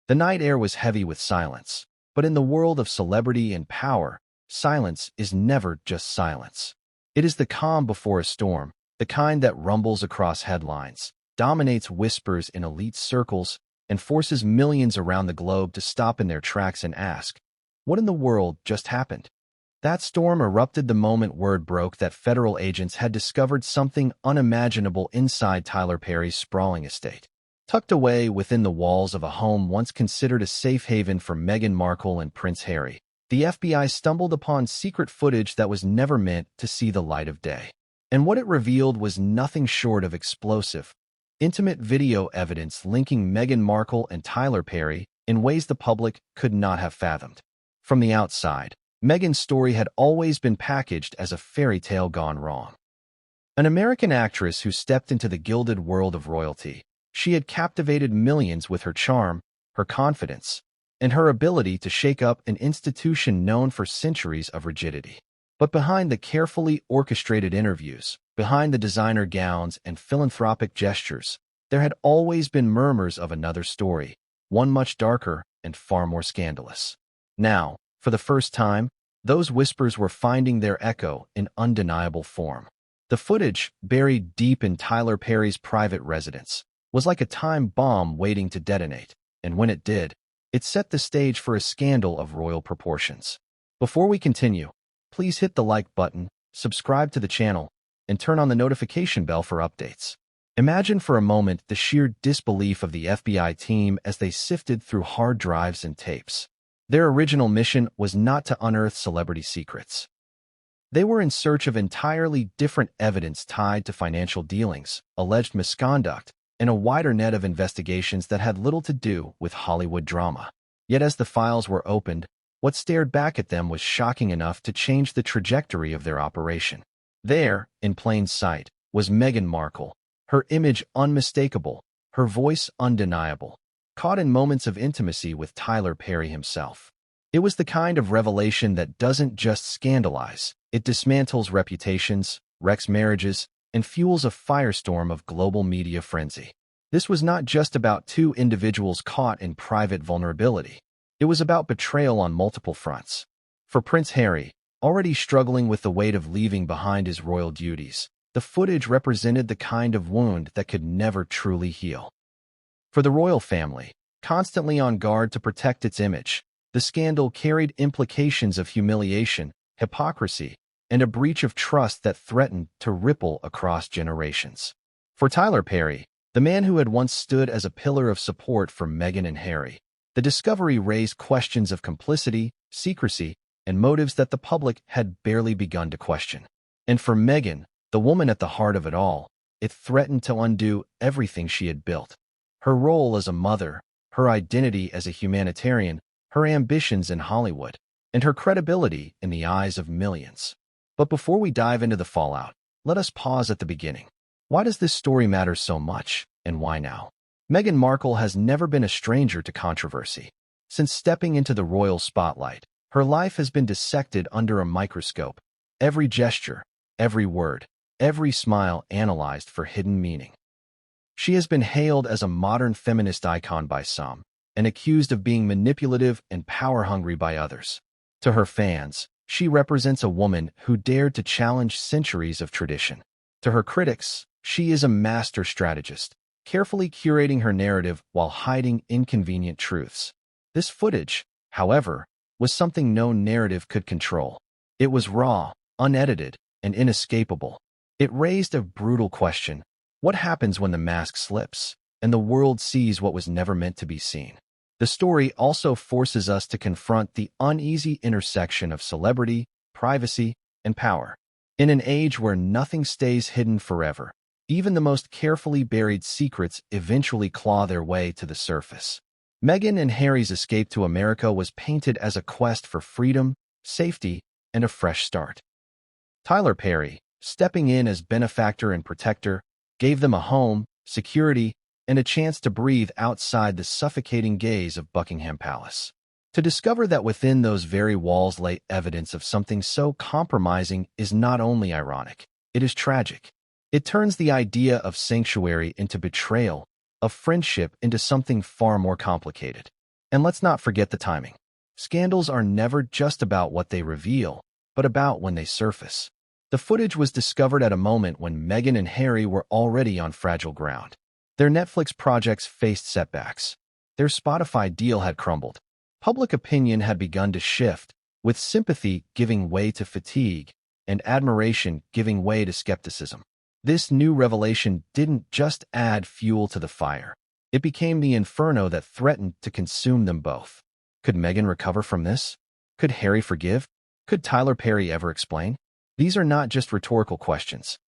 The night air was heavy with silence. But in the world of celebrity and power, silence is never just silence. It is the calm before a storm, the kind that rumbles across headlines, dominates whispers in elite circles, and forces millions around the globe to stop in their tracks and ask, what in the world just happened? That storm erupted the moment word broke that federal agents had discovered something unimaginable inside Tyler Perry's sprawling estate. Tucked away within the walls of a home once considered a safe haven for Meghan Markle and Prince Harry, the FBI stumbled upon secret footage that was never meant to see the light of day. And what it revealed was nothing short of explosive, intimate video evidence linking Meghan Markle and Tyler Perry in ways the public could not have fathomed. From the outside, Meghan's story had always been packaged as a fairy tale gone wrong. An American actress who stepped into the gilded world of royalty, she had captivated millions with her charm, her confidence, and her ability to shake up an institution known for centuries of rigidity. But behind the carefully orchestrated interviews, behind the designer gowns and philanthropic gestures, there had always been murmurs of another story, one much darker and far more scandalous. Now, for the first time, those whispers were finding their echo in undeniable form. The footage, buried deep in Tyler Perry's private residence, was like a time bomb waiting to detonate, and when it did, it set the stage for a scandal of royal proportions. Before we continue, please hit the like button, subscribe to the channel, and turn on the notification bell for updates. Imagine for a moment the sheer disbelief of the FBI team as they sifted through hard drives and tapes. Their original mission was not to unearth celebrity secrets. They were in search of entirely different evidence tied to financial dealings, alleged misconduct, and a wider net of investigations that had little to do with Hollywood drama. Yet as the files were opened, what stared back at them was shocking enough to change the trajectory of their operation. There, in plain sight, was Meghan Markle, her image unmistakable, her voice undeniable, caught in moments of intimacy with Tyler Perry himself. It was the kind of revelation that doesn't just scandalize, it dismantles reputations, wrecks marriages, and fuels a firestorm of global media frenzy. This was not just about two individuals caught in private vulnerability. It was about betrayal on multiple fronts. For Prince Harry, already struggling with the weight of leaving behind his royal duties, the footage represented the kind of wound that could never truly heal. For the royal family, constantly on guard to protect its image, the scandal carried implications of humiliation, hypocrisy, and a breach of trust that threatened to ripple across generations. For Tyler Perry, the man who had once stood as a pillar of support for Meghan and Harry, the discovery raised questions of complicity, secrecy, and motives that the public had barely begun to question. And for Meghan, the woman at the heart of it all, it threatened to undo everything she had built. Her role as a mother, her identity as a humanitarian, her ambitions in Hollywood, and her credibility in the eyes of millions. But before we dive into the fallout, let us pause at the beginning. Why does this story matter so much, and why now? Meghan Markle has never been a stranger to controversy. Since stepping into the royal spotlight, her life has been dissected under a microscope. Every gesture, every word, every smile analyzed for hidden meaning. She has been hailed as a modern feminist icon by some, and accused of being manipulative and power-hungry by others. To her fans, she represents a woman who dared to challenge centuries of tradition. To her critics, she is a master strategist, carefully curating her narrative while hiding inconvenient truths. This footage, however, was something no narrative could control. It was raw, unedited, and inescapable. It raised a brutal question: what happens when the mask slips, and the world sees what was never meant to be seen? The story also forces us to confront the uneasy intersection of celebrity, privacy, and power. In an age where nothing stays hidden forever, even the most carefully buried secrets eventually claw their way to the surface. Meghan and Harry's escape to America was painted as a quest for freedom, safety, and a fresh start. Tyler Perry, stepping in as benefactor and protector, gave them a home, security, and a chance to breathe outside the suffocating gaze of Buckingham Palace. To discover that within those very walls lay evidence of something so compromising is not only ironic, it is tragic. It turns the idea of sanctuary into betrayal, of friendship into something far more complicated. And let's not forget the timing. Scandals are never just about what they reveal, but about when they surface. The footage was discovered at a moment when Meghan and Harry were already on fragile ground. Their Netflix projects faced setbacks. Their Spotify deal had crumbled. Public opinion had begun to shift, with sympathy giving way to fatigue and admiration giving way to skepticism. This new revelation didn't just add fuel to the fire. It became the inferno that threatened to consume them both. Could Meghan recover from this? Could Harry forgive? Could Tyler Perry ever explain? These are not just rhetorical questions.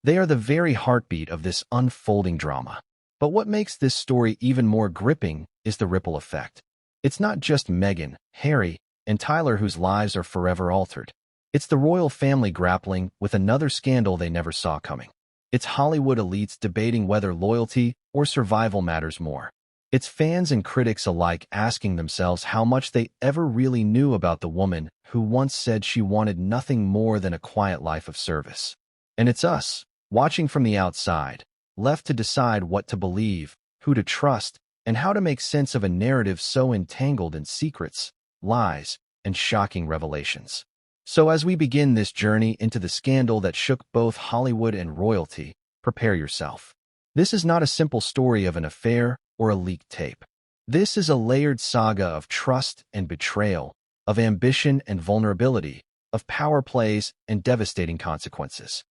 They are the very heartbeat of this unfolding drama. But what makes this story even more gripping is the ripple effect. It's not just Meghan, Harry, and Tyler whose lives are forever altered. It's the royal family grappling with another scandal they never saw coming. It's Hollywood elites debating whether loyalty or survival matters more. It's fans and critics alike asking themselves how much they ever really knew about the woman who once said she wanted nothing more than a quiet life of service. And it's us, watching from the outside, left to decide what to believe, who to trust, and how to make sense of a narrative so entangled in secrets, lies, and shocking revelations. So as we begin this journey into the scandal that shook both Hollywood and royalty, prepare yourself. This is not a simple story of an affair or a leaked tape. This is a layered saga of trust and betrayal, of ambition and vulnerability, of power plays and devastating consequences.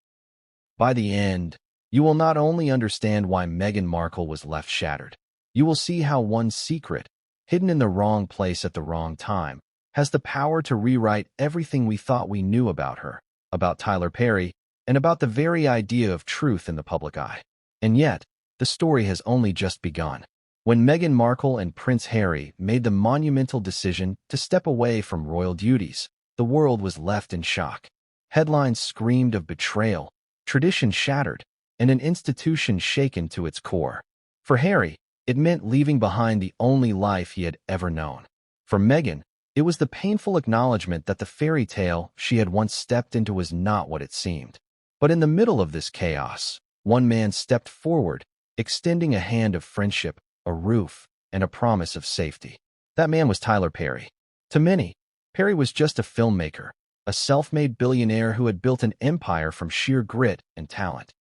By the end, you will not only understand why Meghan Markle was left shattered, you will see how one secret, hidden in the wrong place at the wrong time, has the power to rewrite everything we thought we knew about her, about Tyler Perry, and about the very idea of truth in the public eye. And yet, the story has only just begun. When Meghan Markle and Prince Harry made the monumental decision to step away from royal duties, the world was left in shock. Headlines screamed of betrayal, tradition shattered, and an institution shaken to its core. For Harry, it meant leaving behind the only life he had ever known. For Meghan, it was the painful acknowledgement that the fairy tale she had once stepped into was not what it seemed. But in the middle of this chaos, one man stepped forward, extending a hand of friendship, a roof, and a promise of safety. That man was Tyler Perry. To many, Perry was just a filmmaker, a self-made billionaire who had built an empire from sheer grit and talent.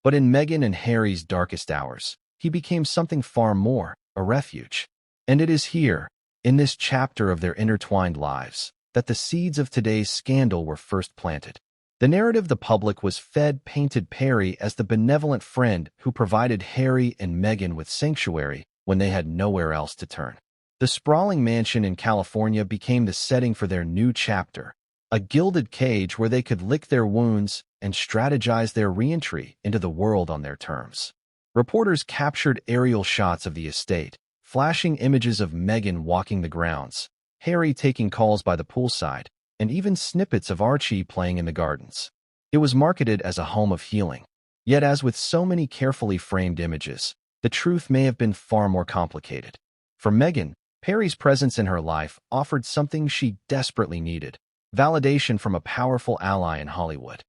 But in Meghan and Harry's darkest hours, he became something far more, a refuge. And it is here, in this chapter of their intertwined lives, that the seeds of today's scandal were first planted. The narrative the public was fed painted Perry as the benevolent friend who provided Harry and Meghan with sanctuary when they had nowhere else to turn. The sprawling mansion in California became the setting for their new chapter, a gilded cage where they could lick their wounds and strategize their re-entry into the world on their terms. Reporters captured aerial shots of the estate, flashing images of Meghan walking the grounds, Harry taking calls by the poolside, and even snippets of Archie playing in the gardens. It was marketed as a home of healing. Yet as with so many carefully framed images, the truth may have been far more complicated. For Meghan, Perry's presence in her life offered something she desperately needed: validation from a powerful ally in Hollywood.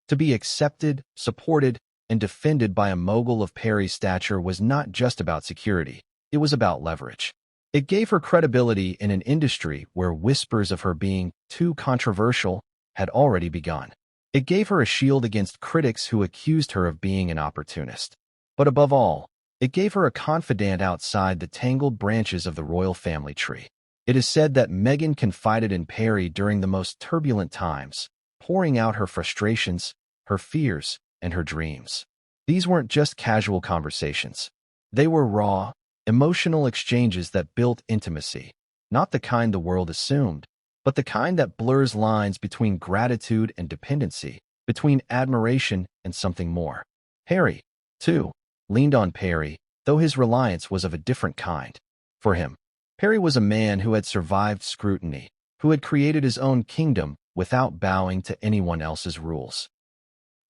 To be accepted, supported, and defended by a mogul of Perry's stature was not just about security. It was about leverage. It gave her credibility in an industry where whispers of her being too controversial had already begun. It gave her a shield against critics who accused her of being an opportunist. But above all, it gave her a confidant outside the tangled branches of the royal family tree. It is said that Meghan confided in Perry during the most turbulent times, pouring out her frustrations, her fears, and her dreams. These weren't just casual conversations. They were raw, emotional exchanges that built intimacy, not the kind the world assumed, but the kind that blurs lines between gratitude and dependency, between admiration and something more. Harry, too, leaned on Perry, though his reliance was of a different kind. For him, Perry was a man who had survived scrutiny, who had created his own kingdom without bowing to anyone else's rules.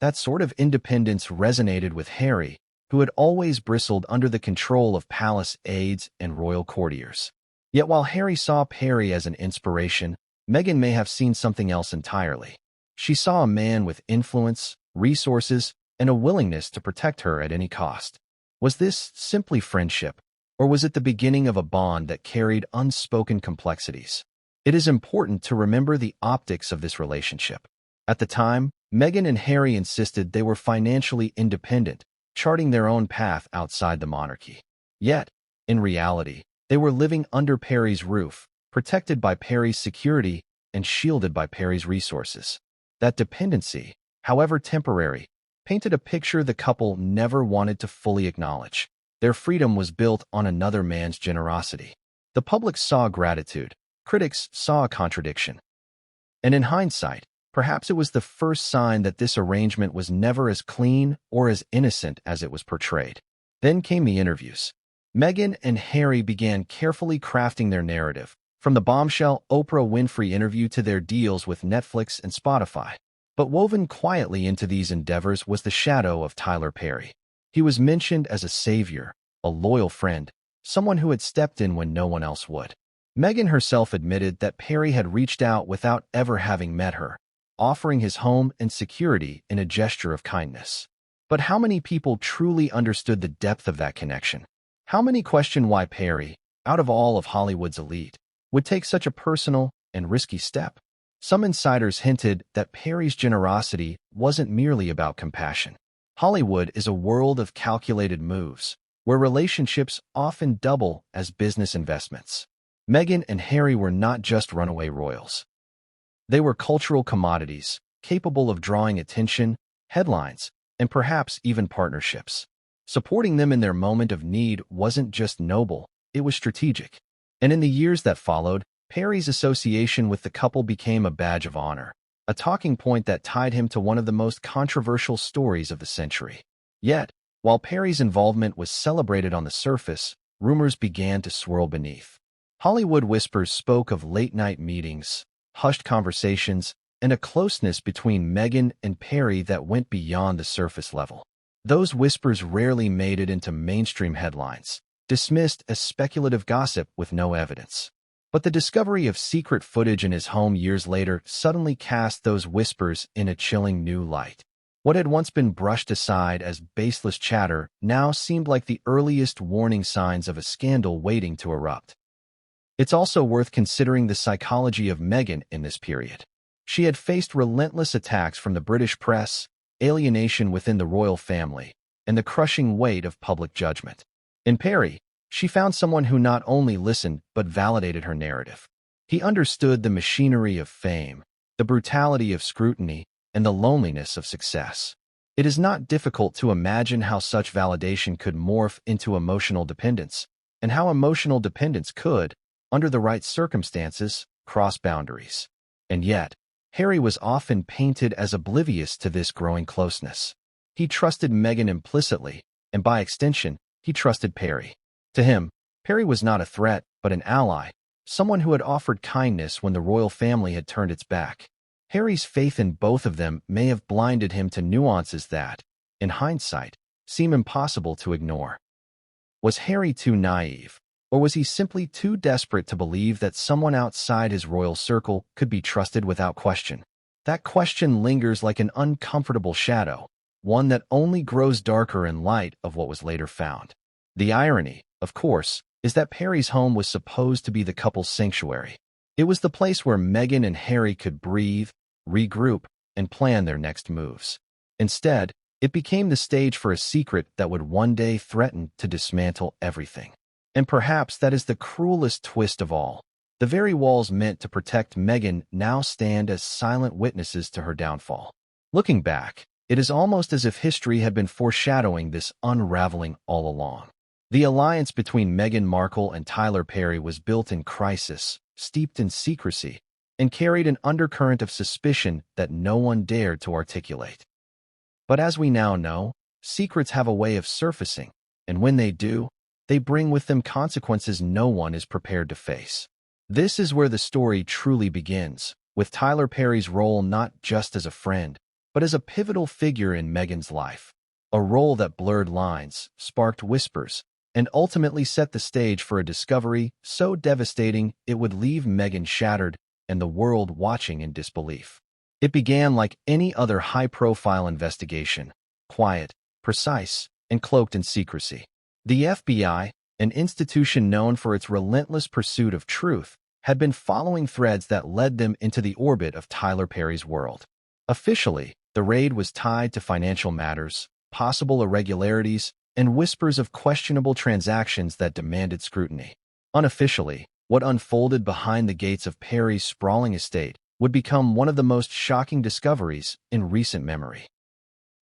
That sort of independence resonated with Harry, who had always bristled under the control of palace aides and royal courtiers. Yet while Harry saw Perry as an inspiration, Meghan may have seen something else entirely. She saw a man with influence, resources, and a willingness to protect her at any cost. Was this simply friendship, Or was it the beginning of a bond that carried unspoken complexities? It is important to remember the optics of this relationship. At the time, Meghan and Harry insisted they were financially independent, charting their own path outside the monarchy. Yet, in reality, they were living under Perry's roof, protected by Perry's security and shielded by Perry's resources. That dependency, however temporary, painted a picture the couple never wanted to fully acknowledge. Their freedom was built on another man's generosity. The public saw gratitude, critics saw a contradiction. And in hindsight, perhaps it was the first sign that this arrangement was never as clean or as innocent as it was portrayed. Then came the interviews. Meghan and Harry began carefully crafting their narrative, from the bombshell Oprah Winfrey interview to their deals with Netflix and Spotify. But woven quietly into these endeavors was the shadow of Tyler Perry. He was mentioned as a savior, a loyal friend, someone who had stepped in when no one else would. Meghan herself admitted that Perry had reached out without ever having met her, offering his home and security in a gesture of kindness. But how many people truly understood the depth of that connection? How many questioned why Perry, out of all of Hollywood's elite, would take such a personal and risky step? Some insiders hinted that Perry's generosity wasn't merely about compassion. Hollywood is a world of calculated moves, where relationships often double as business investments. Meghan and Harry were not just runaway royals. They were cultural commodities, capable of drawing attention, headlines, and perhaps even partnerships. Supporting them in their moment of need wasn't just noble, it was strategic. And in the years that followed, Perry's association with the couple became a badge of honor, a talking point that tied him to one of the most controversial stories of the century. Yet, while Perry's involvement was celebrated on the surface, rumors began to swirl beneath. Hollywood whispers spoke of late-night meetings, hushed conversations, and a closeness between Meghan and Perry that went beyond the surface level. Those whispers rarely made it into mainstream headlines, dismissed as speculative gossip with no evidence. But the discovery of secret footage in his home years later suddenly cast those whispers in a chilling new light. What had once been brushed aside as baseless chatter now seemed like the earliest warning signs of a scandal waiting to erupt. It's also worth considering the psychology of Meghan in this period. She had faced relentless attacks from the British press, alienation within the royal family, and the crushing weight of public judgment. In Perry, she found someone who not only listened but validated her narrative. He understood the machinery of fame, the brutality of scrutiny, and the loneliness of success. It is not difficult to imagine how such validation could morph into emotional dependence, and how emotional dependence could, under the right circumstances, cross boundaries. And yet, Harry was often painted as oblivious to this growing closeness. He trusted Meghan implicitly, and by extension, he trusted Perry. To him, Perry was not a threat, but an ally, someone who had offered kindness when the royal family had turned its back. Harry's faith in both of them may have blinded him to nuances that, in hindsight, seem impossible to ignore. Was Harry too naive, or was he simply too desperate to believe that someone outside his royal circle could be trusted without question? That question lingers like an uncomfortable shadow, one that only grows darker in light of what was later found. The irony, of course, is that Perry's home was supposed to be the couple's sanctuary. It was the place where Meghan and Harry could breathe, regroup, and plan their next moves. Instead, it became the stage for a secret that would one day threaten to dismantle everything. And perhaps that is the cruelest twist of all. The very walls meant to protect Meghan now stand as silent witnesses to her downfall. Looking back, it is almost as if history had been foreshadowing this unraveling all along. The alliance between Meghan Markle and Tyler Perry was built in crisis, steeped in secrecy, and carried an undercurrent of suspicion that no one dared to articulate. But as we now know, secrets have a way of surfacing, and when they do, they bring with them consequences no one is prepared to face. This is where the story truly begins, with Tyler Perry's role not just as a friend, but as a pivotal figure in Meghan's life. A role that blurred lines, sparked whispers, and ultimately set the stage for a discovery so devastating it would leave Meghan shattered and the world watching in disbelief. It began like any other high-profile investigation, quiet, precise, and cloaked in secrecy. The FBI, an institution known for its relentless pursuit of truth, had been following threads that led them into the orbit of Tyler Perry's world. Officially, the raid was tied to financial matters, possible irregularities, and whispers of questionable transactions that demanded scrutiny. Unofficially, what unfolded behind the gates of Perry's sprawling estate would become one of the most shocking discoveries in recent memory.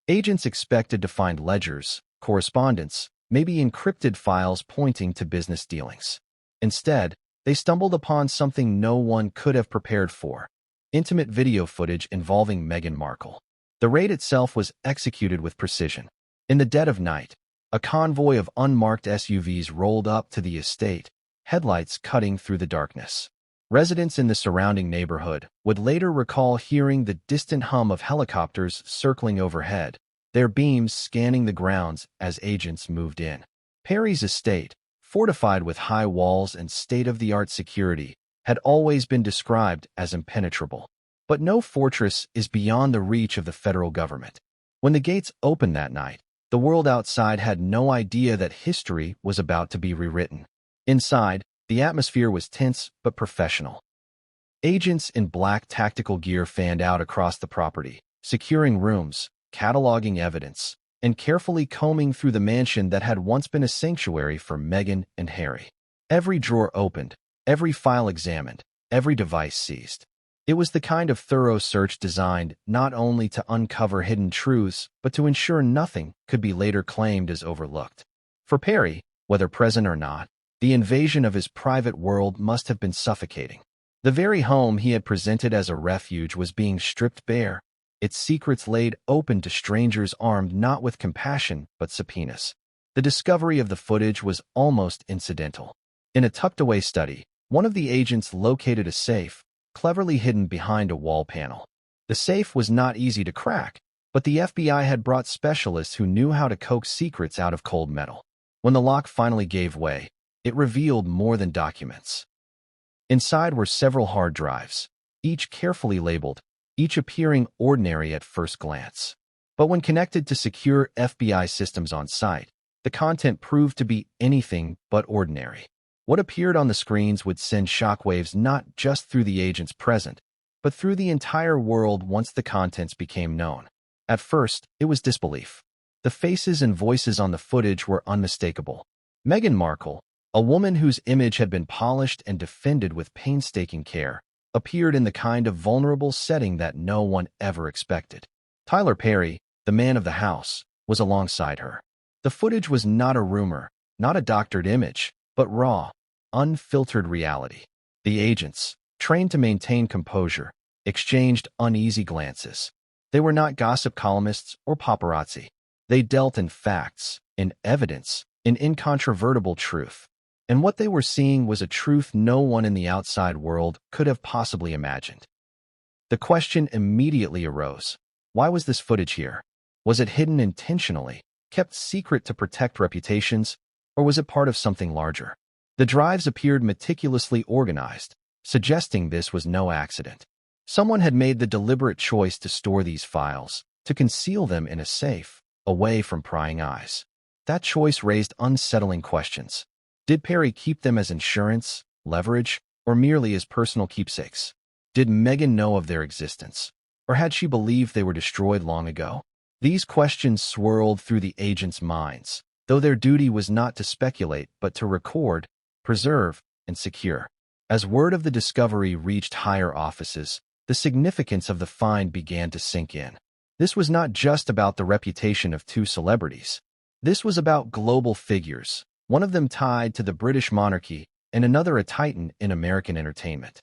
Agents expected to find ledgers, correspondence, maybe encrypted files pointing to business dealings. Instead, they stumbled upon something no one could have prepared for: intimate video footage involving Meghan Markle. The raid itself was executed with precision. In the dead of night, a convoy of unmarked SUVs rolled up to the estate, headlights cutting through the darkness. Residents in the surrounding neighborhood would later recall hearing the distant hum of helicopters circling overhead, their beams scanning the grounds as agents moved in. Perry's estate, fortified with high walls and state-of-the-art security, had always been described as impenetrable. But no fortress is beyond the reach of the federal government. When the gates opened that night, the world outside had no idea that history was about to be rewritten. Inside, the atmosphere was tense but professional. Agents in black tactical gear fanned out across the property, securing rooms, cataloging evidence, and carefully combing through the mansion that had once been a sanctuary for Meghan and Harry. Every drawer opened, every file examined, every device seized. It was the kind of thorough search designed not only to uncover hidden truths, but to ensure nothing could be later claimed as overlooked. For Perry, whether present or not, the invasion of his private world must have been suffocating. The very home he had presented as a refuge was being stripped bare, its secrets laid open to strangers armed not with compassion but subpoenas. The discovery of the footage was almost incidental. In a tucked-away study, one of the agents located a safe, cleverly hidden behind a wall panel. The safe was not easy to crack, but the FBI had brought specialists who knew how to coax secrets out of cold metal. When the lock finally gave way, it revealed more than documents. Inside were several hard drives, each carefully labeled, each appearing ordinary at first glance. But when connected to secure FBI systems on site, the content proved to be anything but ordinary. What appeared on the screens would send shockwaves not just through the agents present, but through the entire world once the contents became known. At first, it was disbelief. The faces and voices on the footage were unmistakable. Meghan Markle, a woman whose image had been polished and defended with painstaking care, appeared in the kind of vulnerable setting that no one ever expected. Tyler Perry, the man of the house, was alongside her. The footage was not a rumor, not a doctored image, but raw, unfiltered reality. The agents, trained to maintain composure, exchanged uneasy glances. They were not gossip columnists or paparazzi. They dealt in facts, in evidence, in incontrovertible truth. And what they were seeing was a truth no one in the outside world could have possibly imagined. The question immediately arose: why was this footage here? Was it hidden intentionally, kept secret to protect reputations, or was it part of something larger? The drives appeared meticulously organized, suggesting this was no accident. Someone had made the deliberate choice to store these files, to conceal them in a safe, away from prying eyes. That choice raised unsettling questions. Did Perry keep them as insurance, leverage, or merely as personal keepsakes? Did Meghan know of their existence, or had she believed they were destroyed long ago? These questions swirled through the agents' minds, though their duty was not to speculate but to record, preserve, and secure. As word of the discovery reached higher offices, the significance of the find began to sink in. This was not just about the reputation of two celebrities. This was about global figures, one of them tied to the British monarchy and another a titan in American entertainment.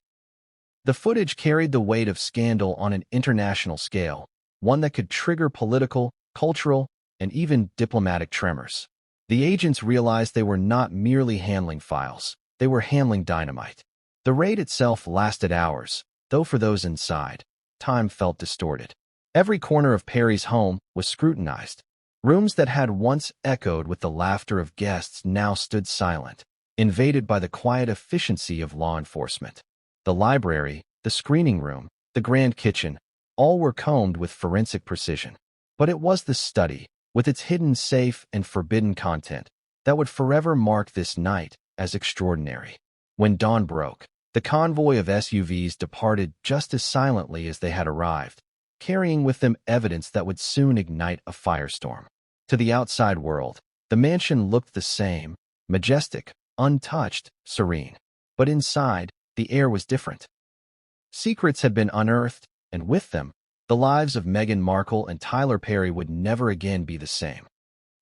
The footage carried the weight of scandal on an international scale, one that could trigger political, cultural, and even diplomatic tremors. The agents realized they were not merely handling files, they were handling dynamite. The raid itself lasted hours, though for those inside, time felt distorted. Every corner of Perry's home was scrutinized. Rooms that had once echoed with the laughter of guests now stood silent, invaded by the quiet efficiency of law enforcement. The library, the screening room, the grand kitchen, all were combed with forensic precision. But it was the study, with its hidden safe and forbidden content, that would forever mark this night as extraordinary. When dawn broke, the convoy of SUVs departed just as silently as they had arrived, carrying with them evidence that would soon ignite a firestorm. To the outside world, the mansion looked the same, majestic, untouched, serene. But inside, the air was different. Secrets had been unearthed, and with them, the lives of Meghan Markle and Tyler Perry would never again be the same.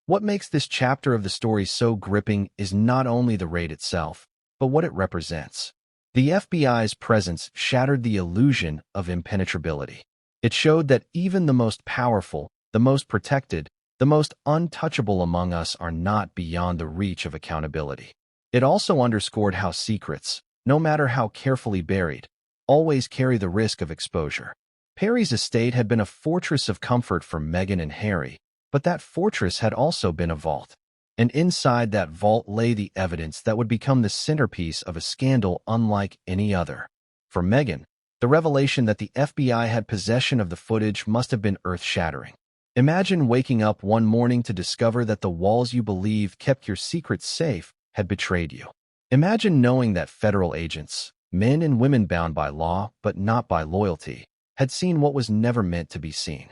What makes this chapter of the story so gripping is not only the raid itself, but what it represents. The FBI's presence shattered the illusion of impenetrability. It showed that even the most powerful, the most protected, the most untouchable among us are not beyond the reach of accountability. It also underscored how secrets, no matter how carefully buried, always carry the risk of exposure. Perry's estate had been a fortress of comfort for Meghan and Harry, but that fortress had also been a vault. And inside that vault lay the evidence that would become the centerpiece of a scandal unlike any other. For Meghan, the revelation that the FBI had possession of the footage must have been earth-shattering. Imagine waking up one morning to discover that the walls you believed kept your secrets safe had betrayed you. Imagine knowing that federal agents, men and women bound by law but not by loyalty, had seen what was never meant to be seen.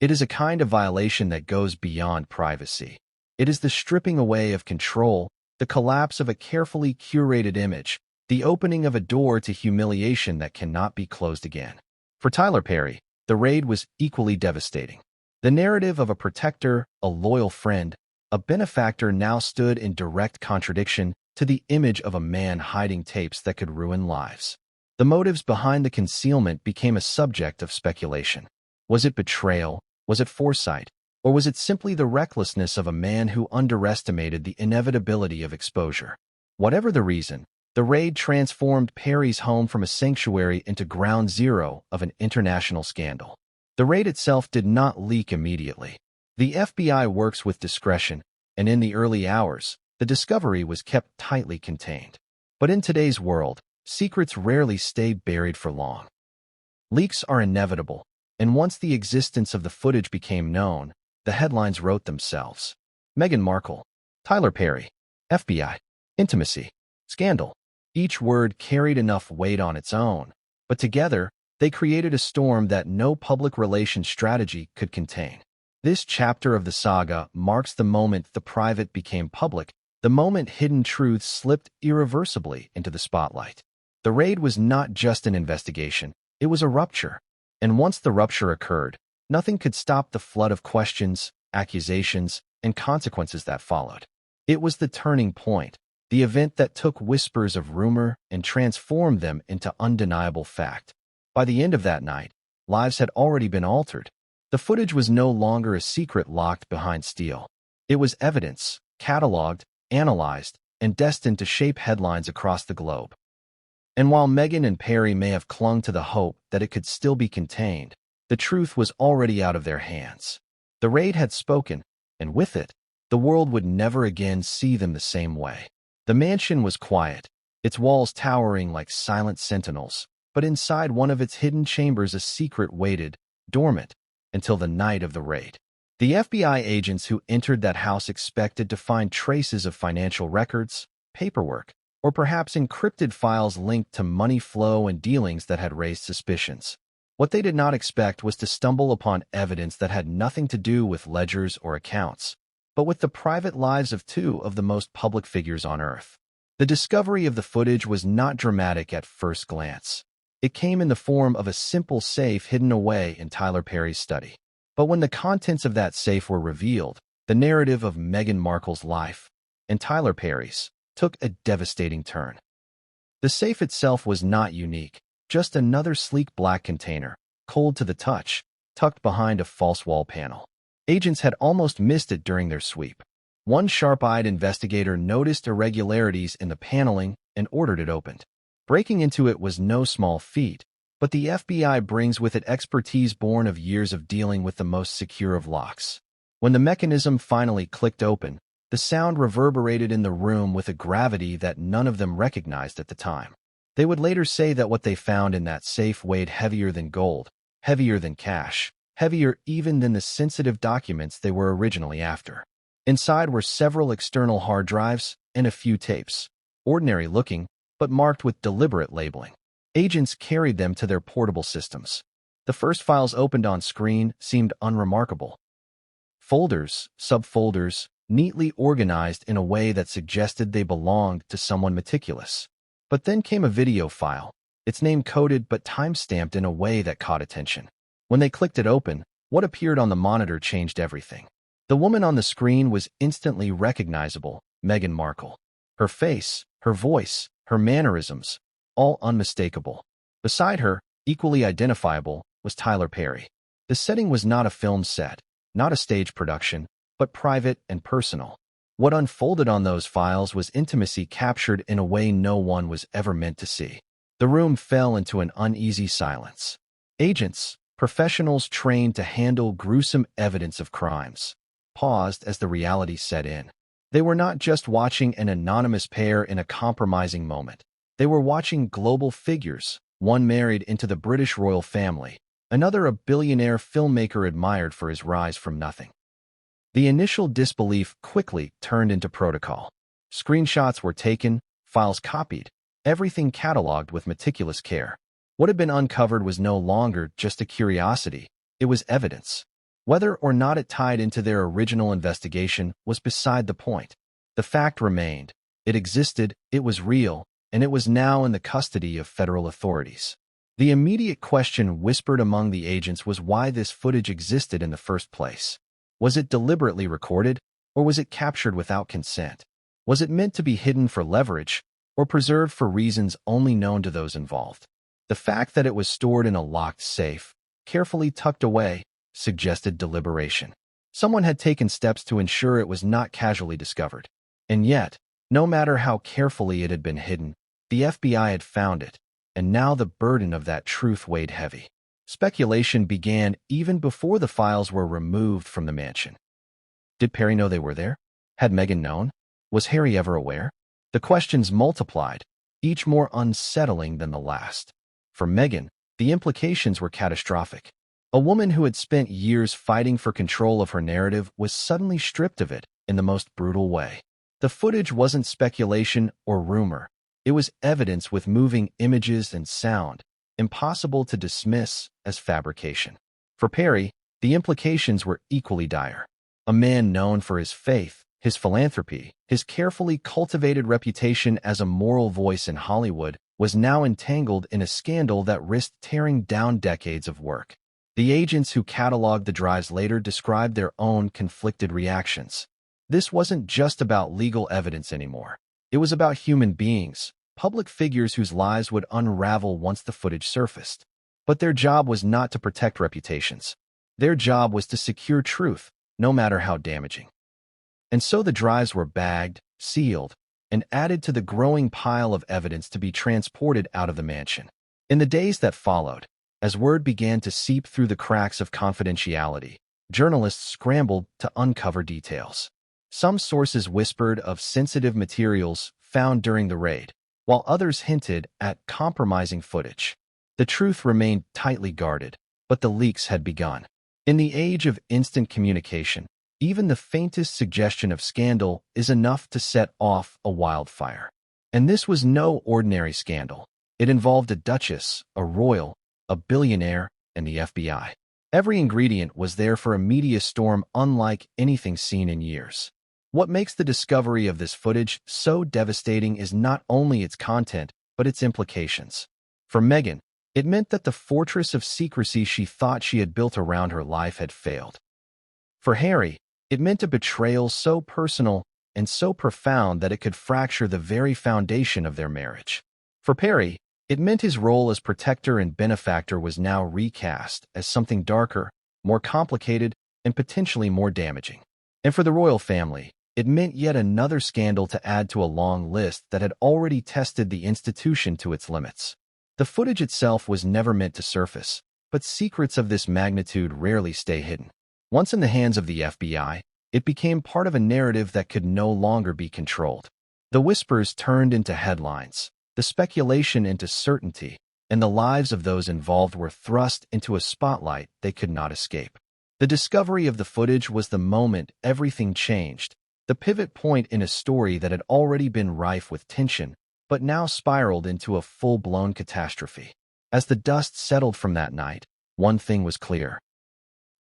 It is a kind of violation that goes beyond privacy. It is the stripping away of control, the collapse of a carefully curated image, the opening of a door to humiliation that cannot be closed again. For Tyler Perry, the raid was equally devastating. The narrative of a protector, a loyal friend, a benefactor now stood in direct contradiction to the image of a man hiding tapes that could ruin lives. The motives behind the concealment became a subject of speculation. Was it betrayal? Was it foresight? Or was it simply the recklessness of a man who underestimated the inevitability of exposure? Whatever the reason, the raid transformed Perry's home from a sanctuary into ground zero of an international scandal. The raid itself did not leak immediately. The FBI works with discretion, and in the early hours, the discovery was kept tightly contained. But in today's world, secrets rarely stay buried for long. Leaks are inevitable, and once the existence of the footage became known, the headlines wrote themselves. Meghan Markle, Tyler Perry, FBI, intimacy, scandal. Each word carried enough weight on its own, but together, they created a storm that no public relations strategy could contain. This chapter of the saga marks the moment the private became public, the moment hidden truths slipped irreversibly into the spotlight. The raid was not just an investigation, it was a rupture. And once the rupture occurred, nothing could stop the flood of questions, accusations, and consequences that followed. It was the turning point, the event that took whispers of rumor and transformed them into undeniable fact. By the end of that night, lives had already been altered. The footage was no longer a secret locked behind steel. It was evidence, cataloged, analyzed, and destined to shape headlines across the globe. And while Meghan and Perry may have clung to the hope that it could still be contained, the truth was already out of their hands. The raid had spoken, and with it, the world would never again see them the same way. The mansion was quiet, its walls towering like silent sentinels, but inside one of its hidden chambers a secret waited, dormant, until the night of the raid. The FBI agents who entered that house expected to find traces of financial records, paperwork, or perhaps encrypted files linked to money flow and dealings that had raised suspicions. What they did not expect was to stumble upon evidence that had nothing to do with ledgers or accounts, but with the private lives of two of the most public figures on Earth. The discovery of the footage was not dramatic at first glance. It came in the form of a simple safe hidden away in Tyler Perry's study. But when the contents of that safe were revealed, the narrative of Meghan Markle's life, and Tyler Perry's, took a devastating turn. The safe itself was not unique, just another sleek black container, cold to the touch, tucked behind a false wall panel. Agents had almost missed it during their sweep. One sharp-eyed investigator noticed irregularities in the paneling and ordered it opened. Breaking into it was no small feat, but the FBI brings with it expertise born of years of dealing with the most secure of locks. When the mechanism finally clicked open, the sound reverberated in the room with a gravity that none of them recognized at the time. They would later say that what they found in that safe weighed heavier than gold, heavier than cash, heavier even than the sensitive documents they were originally after. Inside were several external hard drives and a few tapes, ordinary looking, but marked with deliberate labeling. Agents carried them to their portable systems. The first files opened on screen seemed unremarkable. Folders, subfolders, neatly organized in a way that suggested they belonged to someone meticulous. But then came a video file, its name coded but time-stamped in a way that caught attention. When they clicked it open, what appeared on the monitor changed everything. The woman on the screen was instantly recognizable, Meghan Markle. Her face, her voice, her mannerisms, all unmistakable. Beside her, equally identifiable, was Tyler Perry. The setting was not a film set, not a stage production, but private and personal. What unfolded on those files was intimacy captured in a way no one was ever meant to see. The room fell into an uneasy silence. Agents, professionals trained to handle gruesome evidence of crimes, paused as the reality set in. They were not just watching an anonymous pair in a compromising moment. They were watching global figures, one married into the British royal family, another a billionaire filmmaker admired for his rise from nothing. The initial disbelief quickly turned into protocol. Screenshots were taken, files copied, everything cataloged with meticulous care. What had been uncovered was no longer just a curiosity, it was evidence. Whether or not it tied into their original investigation was beside the point. The fact remained. It existed, it was real, and it was now in the custody of federal authorities. The immediate question whispered among the agents was why this footage existed in the first place. Was it deliberately recorded, or was it captured without consent? Was it meant to be hidden for leverage, or preserved for reasons only known to those involved? The fact that it was stored in a locked safe, carefully tucked away, suggested deliberation. Someone had taken steps to ensure it was not casually discovered. And yet, no matter how carefully it had been hidden, the FBI had found it, and now the burden of that truth weighed heavy. Speculation began even before the files were removed from the mansion. Did Perry know they were there? Had Meghan known? Was Harry ever aware? The questions multiplied, each more unsettling than the last. For Meghan, the implications were catastrophic. A woman who had spent years fighting for control of her narrative was suddenly stripped of it in the most brutal way. The footage wasn't speculation or rumor. It was evidence with moving images and sound, impossible to dismiss as fabrication. For Perry, the implications were equally dire. A man known for his faith, his philanthropy, his carefully cultivated reputation as a moral voice in Hollywood, was now entangled in a scandal that risked tearing down decades of work. The agents who cataloged the drives later described their own conflicted reactions. This wasn't just about legal evidence anymore. It was about human beings, public figures whose lives would unravel once the footage surfaced. But their job was not to protect reputations. Their job was to secure truth, no matter how damaging. And so the drives were bagged, sealed, and added to the growing pile of evidence to be transported out of the mansion. In the days that followed, as word began to seep through the cracks of confidentiality, journalists scrambled to uncover details. Some sources whispered of sensitive materials found during the raid, while others hinted at compromising footage. The truth remained tightly guarded, but the leaks had begun. In the age of instant communication, even the faintest suggestion of scandal is enough to set off a wildfire. And this was no ordinary scandal. It involved a duchess, a royal, a billionaire, and the FBI. Every ingredient was there for a media storm unlike anything seen in years. What makes the discovery of this footage so devastating is not only its content, but its implications. For Meghan, it meant that the fortress of secrecy she thought she had built around her life had failed. For Harry, it meant a betrayal so personal and so profound that it could fracture the very foundation of their marriage. For Perry, it meant his role as protector and benefactor was now recast as something darker, more complicated, and potentially more damaging. And for the royal family, it meant yet another scandal to add to a long list that had already tested the institution to its limits. The footage itself was never meant to surface, but secrets of this magnitude rarely stay hidden. Once in the hands of the FBI, it became part of a narrative that could no longer be controlled. The whispers turned into headlines, the speculation into certainty, and the lives of those involved were thrust into a spotlight they could not escape. The discovery of the footage was the moment everything changed, the pivot point in a story that had already been rife with tension, but now spiraled into a full-blown catastrophe. As the dust settled from that night, one thing was clear.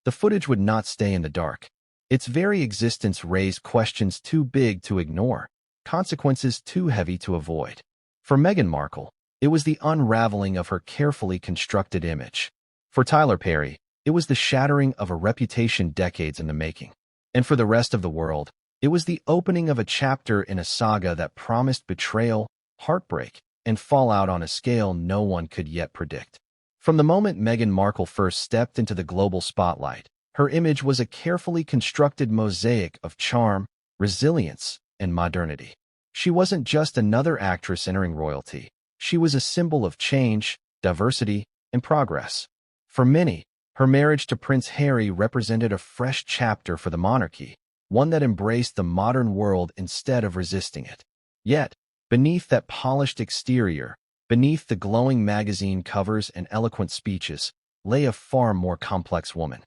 The footage would not stay in the dark. Its very existence raised questions too big to ignore, consequences too heavy to avoid. For Meghan Markle, it was the unraveling of her carefully constructed image. For Tyler Perry, it was the shattering of a reputation decades in the making. And for the rest of the world, it was the opening of a chapter in a saga that promised betrayal, heartbreak, and fallout on a scale no one could yet predict. From the moment Meghan Markle first stepped into the global spotlight, her image was a carefully constructed mosaic of charm, resilience, and modernity. She wasn't just another actress entering royalty. She was a symbol of change, diversity, and progress. For many, her marriage to Prince Harry represented a fresh chapter for the monarchy, one that embraced the modern world instead of resisting it. Yet, beneath that polished exterior, beneath the glowing magazine covers and eloquent speeches, lay a far more complex woman.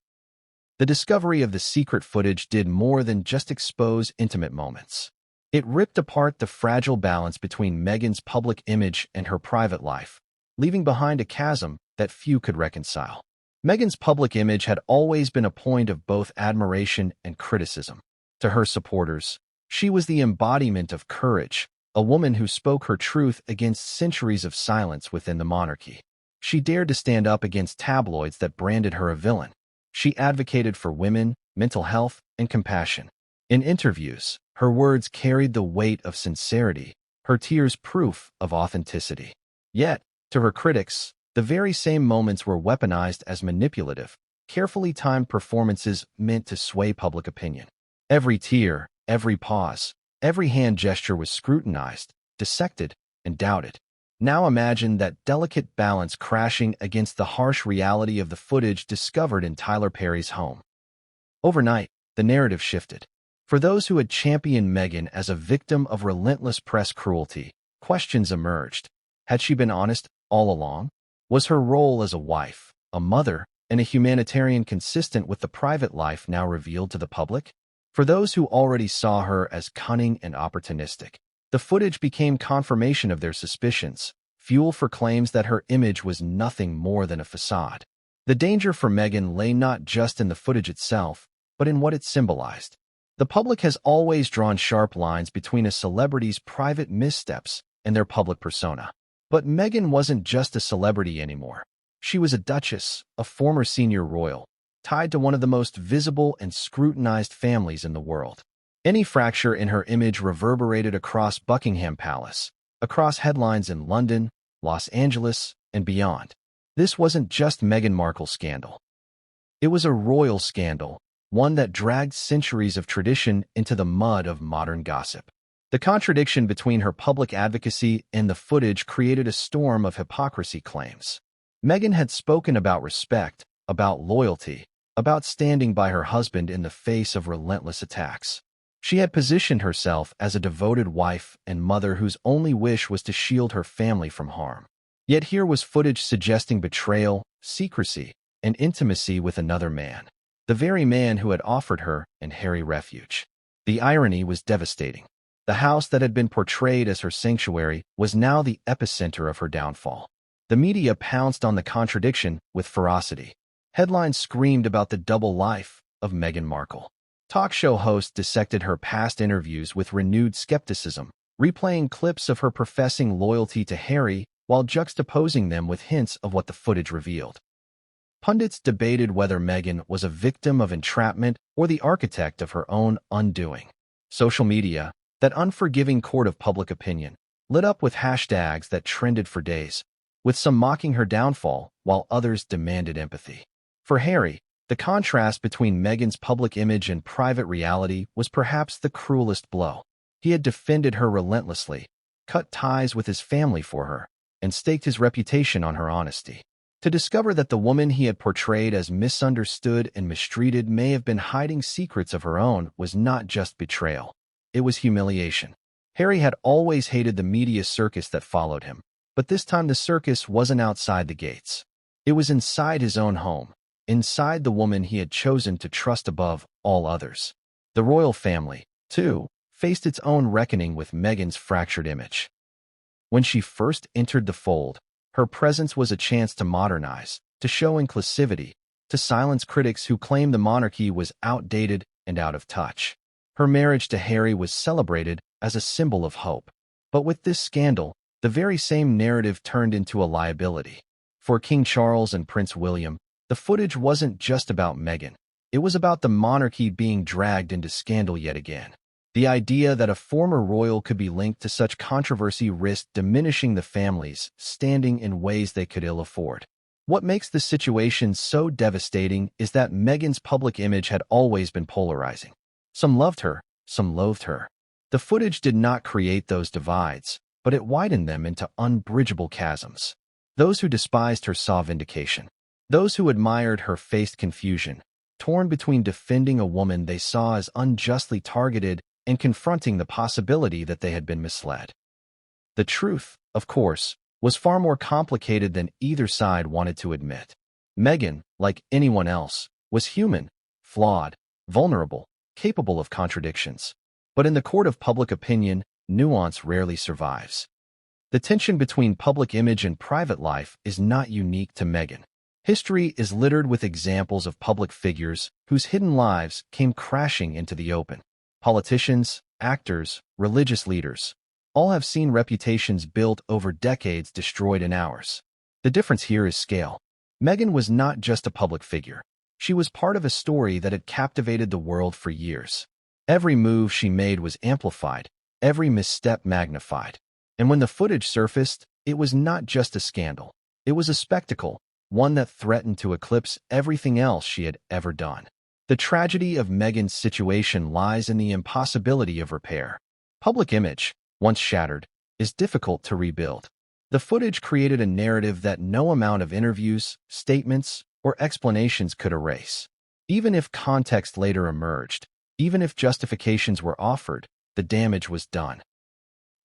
The discovery of the secret footage did more than just expose intimate moments. It ripped apart the fragile balance between Meghan's public image and her private life, leaving behind a chasm that few could reconcile. Meghan's public image had always been a point of both admiration and criticism. To her supporters, she was the embodiment of courage, a woman who spoke her truth against centuries of silence within the monarchy. She dared to stand up against tabloids that branded her a villain. She advocated for women, mental health, and compassion. In interviews, her words carried the weight of sincerity, her tears proof of authenticity. Yet, to her critics, the very same moments were weaponized as manipulative, carefully timed performances meant to sway public opinion. Every tear, every pause, every hand gesture was scrutinized, dissected, and doubted. Now imagine that delicate balance crashing against the harsh reality of the footage discovered in Tyler Perry's home. Overnight, the narrative shifted. For those who had championed Meghan as a victim of relentless press cruelty, questions emerged. Had she been honest all along? Was her role as a wife, a mother, and a humanitarian consistent with the private life now revealed to the public? For those who already saw her as cunning and opportunistic, the footage became confirmation of their suspicions, fuel for claims that her image was nothing more than a facade. The danger for Meghan lay not just in the footage itself, but in what it symbolized. The public has always drawn sharp lines between a celebrity's private missteps and their public persona. But Meghan wasn't just a celebrity anymore. She was a duchess, a former senior royal, tied to one of the most visible and scrutinized families in the world. Any fracture in her image reverberated across Buckingham Palace, across headlines in London, Los Angeles, and beyond. This wasn't just Meghan Markle's scandal. It was a royal scandal, one that dragged centuries of tradition into the mud of modern gossip. The contradiction between her public advocacy and the footage created a storm of hypocrisy claims. Meghan had spoken about respect, about loyalty, about standing by her husband in the face of relentless attacks. She had positioned herself as a devoted wife and mother whose only wish was to shield her family from harm. Yet here was footage suggesting betrayal, secrecy, and intimacy with another man, the very man who had offered her and Harry refuge. The irony was devastating. The house that had been portrayed as her sanctuary was now the epicenter of her downfall. The media pounced on the contradiction with ferocity. Headlines screamed about the double life of Meghan Markle. Talk show hosts dissected her past interviews with renewed skepticism, replaying clips of her professing loyalty to Harry while juxtaposing them with hints of what the footage revealed. Pundits debated whether Meghan was a victim of entrapment or the architect of her own undoing. Social media, that unforgiving court of public opinion, lit up with hashtags that trended for days, with some mocking her downfall while others demanded empathy. For Harry, the contrast between Meghan's public image and private reality was perhaps the cruelest blow. He had defended her relentlessly, cut ties with his family for her, and staked his reputation on her honesty. To discover that the woman he had portrayed as misunderstood and mistreated may have been hiding secrets of her own was not just betrayal. It was humiliation. Harry had always hated the media circus that followed him, but this time the circus wasn't outside the gates. It was inside his own home, inside the woman he had chosen to trust above all others. The royal family, too, faced its own reckoning with Meghan's fractured image. When she first entered the fold, her presence was a chance to modernize, to show inclusivity, to silence critics who claimed the monarchy was outdated and out of touch. Her marriage to Harry was celebrated as a symbol of hope. But with this scandal, the very same narrative turned into a liability. For King Charles and Prince William, the footage wasn't just about Meghan. It was about the monarchy being dragged into scandal yet again. The idea that a former royal could be linked to such controversy risked diminishing the family's standing in ways they could ill afford. What makes the situation so devastating is that Meghan's public image had always been polarizing. Some loved her, some loathed her. The footage did not create those divides, but it widened them into unbridgeable chasms. Those who despised her saw vindication. Those who admired her faced confusion, torn between defending a woman they saw as unjustly targeted and confronting the possibility that they had been misled. The truth, of course, was far more complicated than either side wanted to admit. Meghan, like anyone else, was human, flawed, vulnerable, capable of contradictions. But in the court of public opinion, nuance rarely survives. The tension between public image and private life is not unique to Meghan. History is littered with examples of public figures whose hidden lives came crashing into the open. Politicians, actors, religious leaders, all have seen reputations built over decades destroyed in hours. The difference here is scale. Meghan was not just a public figure. She was part of a story that had captivated the world for years. Every move she made was amplified, every misstep magnified. And when the footage surfaced, it was not just a scandal. It was a spectacle, one that threatened to eclipse everything else she had ever done. The tragedy of Meghan's situation lies in the impossibility of repair. Public image, once shattered, is difficult to rebuild. The footage created a narrative that no amount of interviews, statements, or explanations could erase. Even if context later emerged, even if justifications were offered, the damage was done.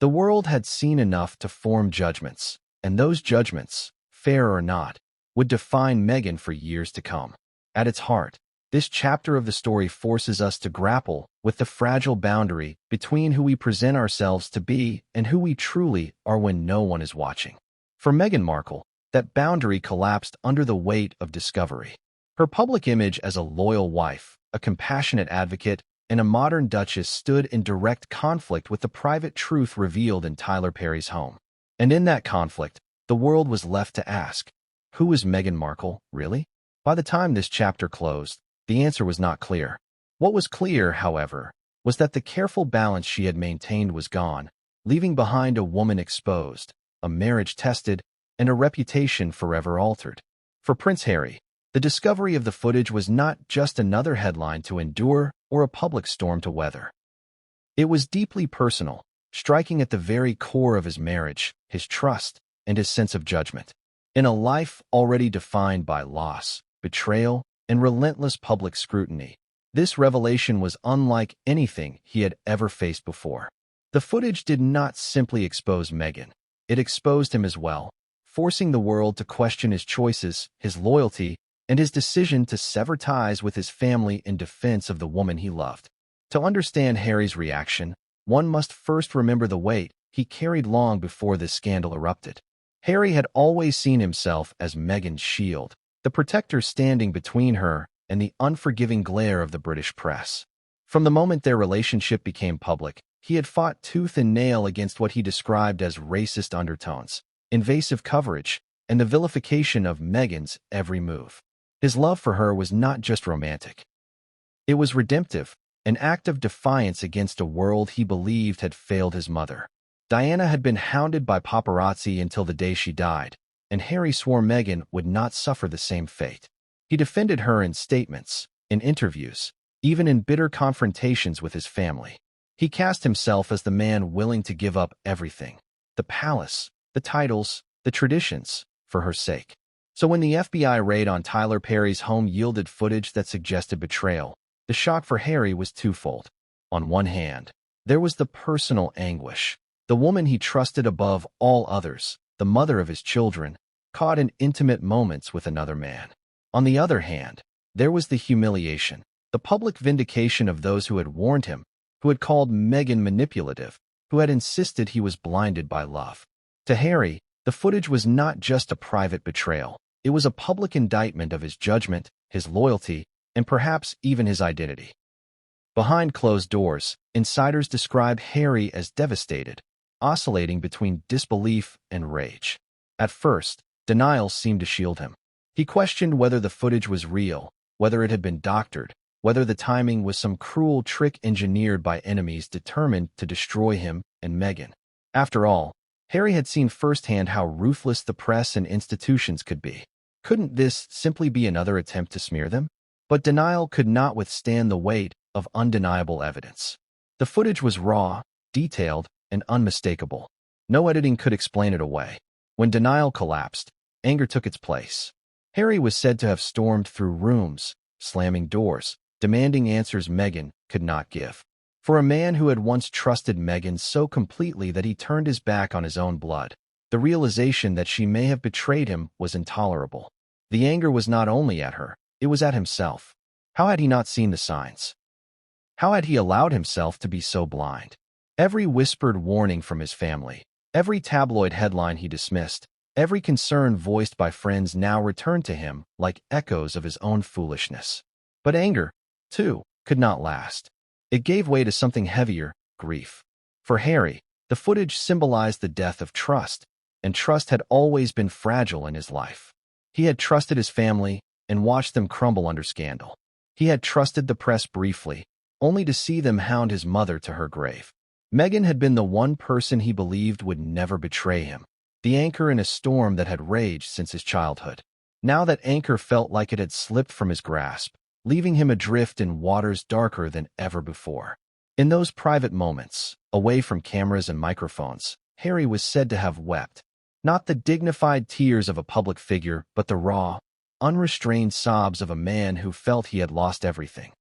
The world had seen enough to form judgments, and those judgments, fair or not, would define Meghan for years to come. At its heart, this chapter of the story forces us to grapple with the fragile boundary between who we present ourselves to be and who we truly are when no one is watching. For Meghan Markle, that boundary collapsed under the weight of discovery. Her public image as a loyal wife, a compassionate advocate, and a modern duchess stood in direct conflict with the private truth revealed in Tyler Perry's home. And in that conflict, the world was left to ask, who is Meghan Markle, really? By the time this chapter closed, the answer was not clear. What was clear, however, was that the careful balance she had maintained was gone, leaving behind a woman exposed, a marriage tested, and a reputation forever altered. For Prince Harry, the discovery of the footage was not just another headline to endure or a public storm to weather. It was deeply personal, striking at the very core of his marriage, his trust, and his sense of judgment. In a life already defined by loss, betrayal, and relentless public scrutiny, this revelation was unlike anything he had ever faced before. The footage did not simply expose Meghan. It exposed him as well, forcing the world to question his choices, his loyalty, and his decision to sever ties with his family in defense of the woman he loved. To understand Harry's reaction, one must first remember the weight he carried long before this scandal erupted. Harry had always seen himself as Meghan's shield, the protector standing between her and the unforgiving glare of the British press. From the moment their relationship became public, he had fought tooth and nail against what he described as racist undertones, invasive coverage, and the vilification of Meghan's every move. His love for her was not just romantic. It was redemptive, an act of defiance against a world he believed had failed his mother. Diana had been hounded by paparazzi until the day she died, and Harry swore Meghan would not suffer the same fate. He defended her in statements, in interviews, even in bitter confrontations with his family. He cast himself as the man willing to give up everything, the palace, the titles, the traditions, for her sake. So when the FBI raid on Tyler Perry's home yielded footage that suggested betrayal, the shock for Harry was twofold. On one hand, there was the personal anguish. The woman he trusted above all others, the mother of his children, caught in intimate moments with another man. On the other hand, there was the humiliation, the public vindication of those who had warned him, who had called Meghan manipulative, who had insisted he was blinded by love. To Harry, the footage was not just a private betrayal. It was a public indictment of his judgment, his loyalty, and perhaps even his identity. Behind closed doors, insiders describe Harry as devastated, oscillating between disbelief and rage. At first, denial seemed to shield him. He questioned whether the footage was real, whether it had been doctored, whether the timing was some cruel trick engineered by enemies determined to destroy him and Meghan. After all, Harry had seen firsthand how ruthless the press and institutions could be. Couldn't this simply be another attempt to smear them? But denial could not withstand the weight of undeniable evidence. The footage was raw, detailed, and unmistakable. No editing could explain it away. When denial collapsed, anger took its place. Harry was said to have stormed through rooms, slamming doors, demanding answers Meghan could not give. For a man who had once trusted Meghan so completely that he turned his back on his own blood, the realization that she may have betrayed him was intolerable. The anger was not only at her, it was at himself. How had he not seen the signs? How had he allowed himself to be so blind? Every whispered warning from his family, every tabloid headline he dismissed, every concern voiced by friends now returned to him like echoes of his own foolishness. But anger, too, could not last. It gave way to something heavier, grief. For Harry, the footage symbolized the death of trust, and trust had always been fragile in his life. He had trusted his family and watched them crumble under scandal. He had trusted the press briefly, only to see them hound his mother to her grave. Meghan had been the one person he believed would never betray him, the anchor in a storm that had raged since his childhood. Now that anchor felt like it had slipped from his grasp, leaving him adrift in waters darker than ever before. In those private moments, away from cameras and microphones, Harry was said to have wept. Not the dignified tears of a public figure, but the raw, unrestrained sobs of a man who felt he had lost everything.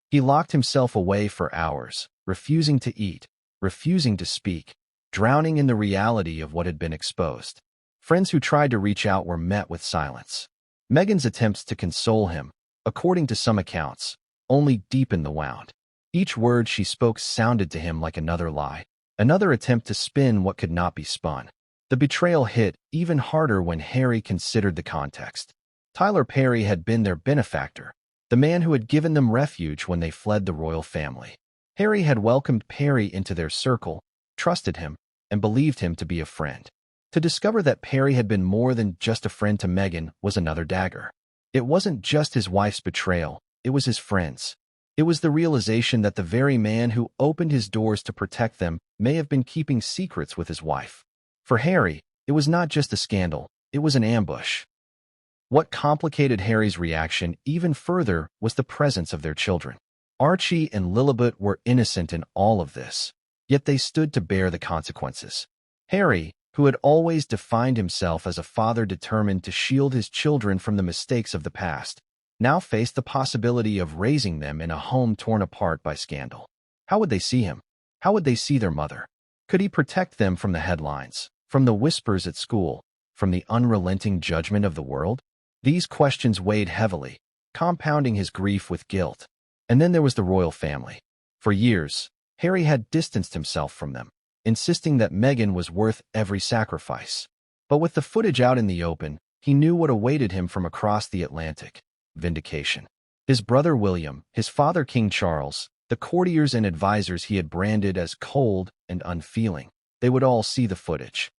He locked himself away for hours, refusing to eat, refusing to speak, drowning in the reality of what had been exposed. Friends who tried to reach out were met with silence. Meghan's attempts to console him, according to some accounts, only deepened the wound. Each word she spoke sounded to him like another lie, another attempt to spin what could not be spun. The betrayal hit even harder when Harry considered the context. Tyler Perry had been their benefactor, the man who had given them refuge when they fled the royal family. Harry had welcomed Perry into their circle, trusted him, and believed him to be a friend. To discover that Perry had been more than just a friend to Meghan was another dagger. It wasn't just his wife's betrayal, it was his friends. It was the realization that the very man who opened his doors to protect them may have been keeping secrets with his wife. For Harry, it was not just a scandal, it was an ambush. What complicated Harry's reaction even further was the presence of their children. Archie and Lilibet were innocent in all of this, yet they stood to bear the consequences. Harry, who had always defined himself as a father determined to shield his children from the mistakes of the past, now faced the possibility of raising them in a home torn apart by scandal. How would they see him? How would they see their mother? Could he protect them from the headlines, from the whispers at school, from the unrelenting judgment of the world? These questions weighed heavily, compounding his grief with guilt. And then there was the royal family. For years, Harry had distanced himself from them, insisting that Meghan was worth every sacrifice. But with the footage out in the open, he knew what awaited him from across the Atlantic: vindication. His brother William, his father King Charles, the courtiers and advisors he had branded as cold and unfeeling, they would all see the footage.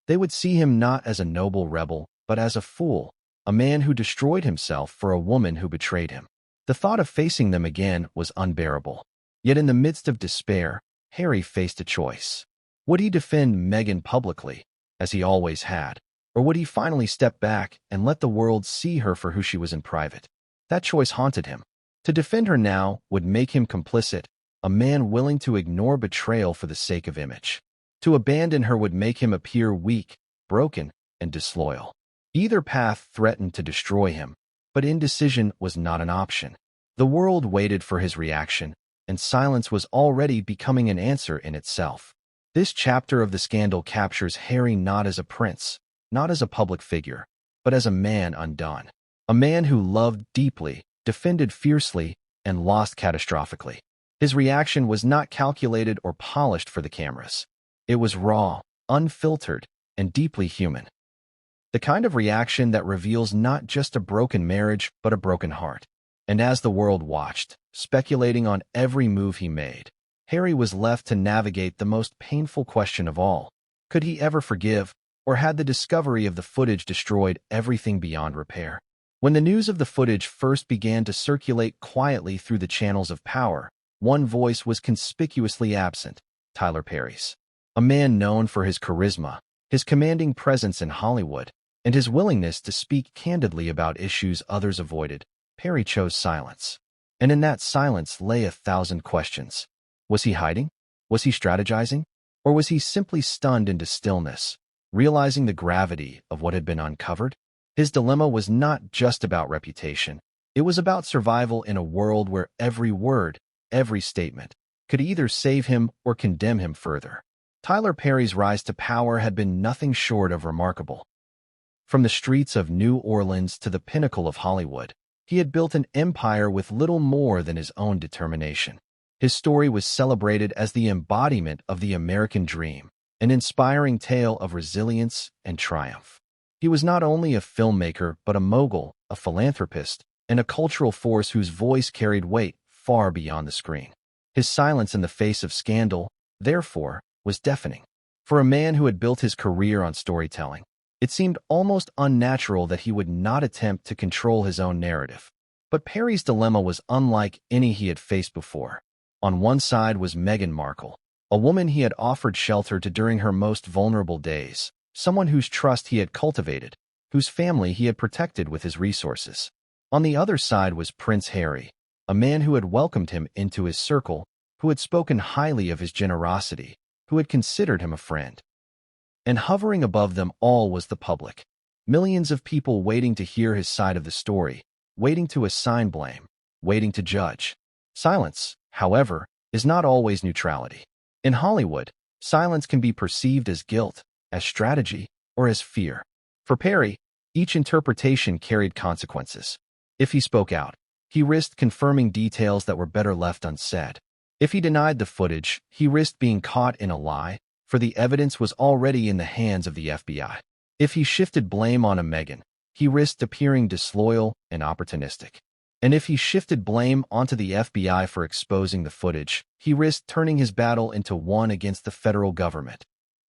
They would see him not as a noble rebel, but as a fool, a man who destroyed himself for a woman who betrayed him. The thought of facing them again was unbearable. Yet in the midst of despair, Harry faced a choice. Would he defend Meghan publicly, as he always had, or would he finally step back and let the world see her for who she was in private? That choice haunted him. To defend her now would make him complicit, a man willing to ignore betrayal for the sake of image. To abandon her would make him appear weak, broken, and disloyal. Either path threatened to destroy him, but indecision was not an option. The world waited for his reaction, and silence was already becoming an answer in itself. This chapter of the scandal captures Harry not as a prince, not as a public figure, but as a man undone. A man who loved deeply, defended fiercely, and lost catastrophically. His reaction was not calculated or polished for the cameras. It was raw, unfiltered, and deeply human. The kind of reaction that reveals not just a broken marriage, but a broken heart. And as the world watched, speculating on every move he made, Harry was left to navigate the most painful question of all. Could he ever forgive, or had the discovery of the footage destroyed everything beyond repair? When the news of the footage first began to circulate quietly through the channels of power, one voice was conspicuously absent: Tyler Perry's. A man known for his charisma, his commanding presence in Hollywood, and his willingness to speak candidly about issues others avoided, Perry chose silence. And in that silence lay 1,000 questions. Was he hiding? Was he strategizing? Or was he simply stunned into stillness, realizing the gravity of what had been uncovered? His dilemma was not just about reputation. It was about survival in a world where every word, every statement, could either save him or condemn him further. Tyler Perry's rise to power had been nothing short of remarkable. From the streets of New Orleans to the pinnacle of Hollywood, he had built an empire with little more than his own determination. His story was celebrated as the embodiment of the American dream, an inspiring tale of resilience and triumph. He was not only a filmmaker, but a mogul, a philanthropist, and a cultural force whose voice carried weight far beyond the screen. His silence in the face of scandal, therefore, was deafening. For a man who had built his career on storytelling, it seemed almost unnatural that he would not attempt to control his own narrative. But Perry's dilemma was unlike any he had faced before. On one side was Meghan Markle, a woman he had offered shelter to during her most vulnerable days, someone whose trust he had cultivated, whose family he had protected with his resources. On the other side was Prince Harry, a man who had welcomed him into his circle, who had spoken highly of his generosity, who had considered him a friend. And hovering above them all was the public. Millions of people waiting to hear his side of the story, waiting to assign blame, waiting to judge. Silence, however, is not always neutrality. In Hollywood, silence can be perceived as guilt, as strategy, or as fear. For Perry, each interpretation carried consequences. If he spoke out, he risked confirming details that were better left unsaid. If he denied the footage, he risked being caught in a lie, for the evidence was already in the hands of the FBI. If he shifted blame on Meghan, he risked appearing disloyal and opportunistic. And if he shifted blame onto the FBI for exposing the footage, he risked turning his battle into one against the federal government.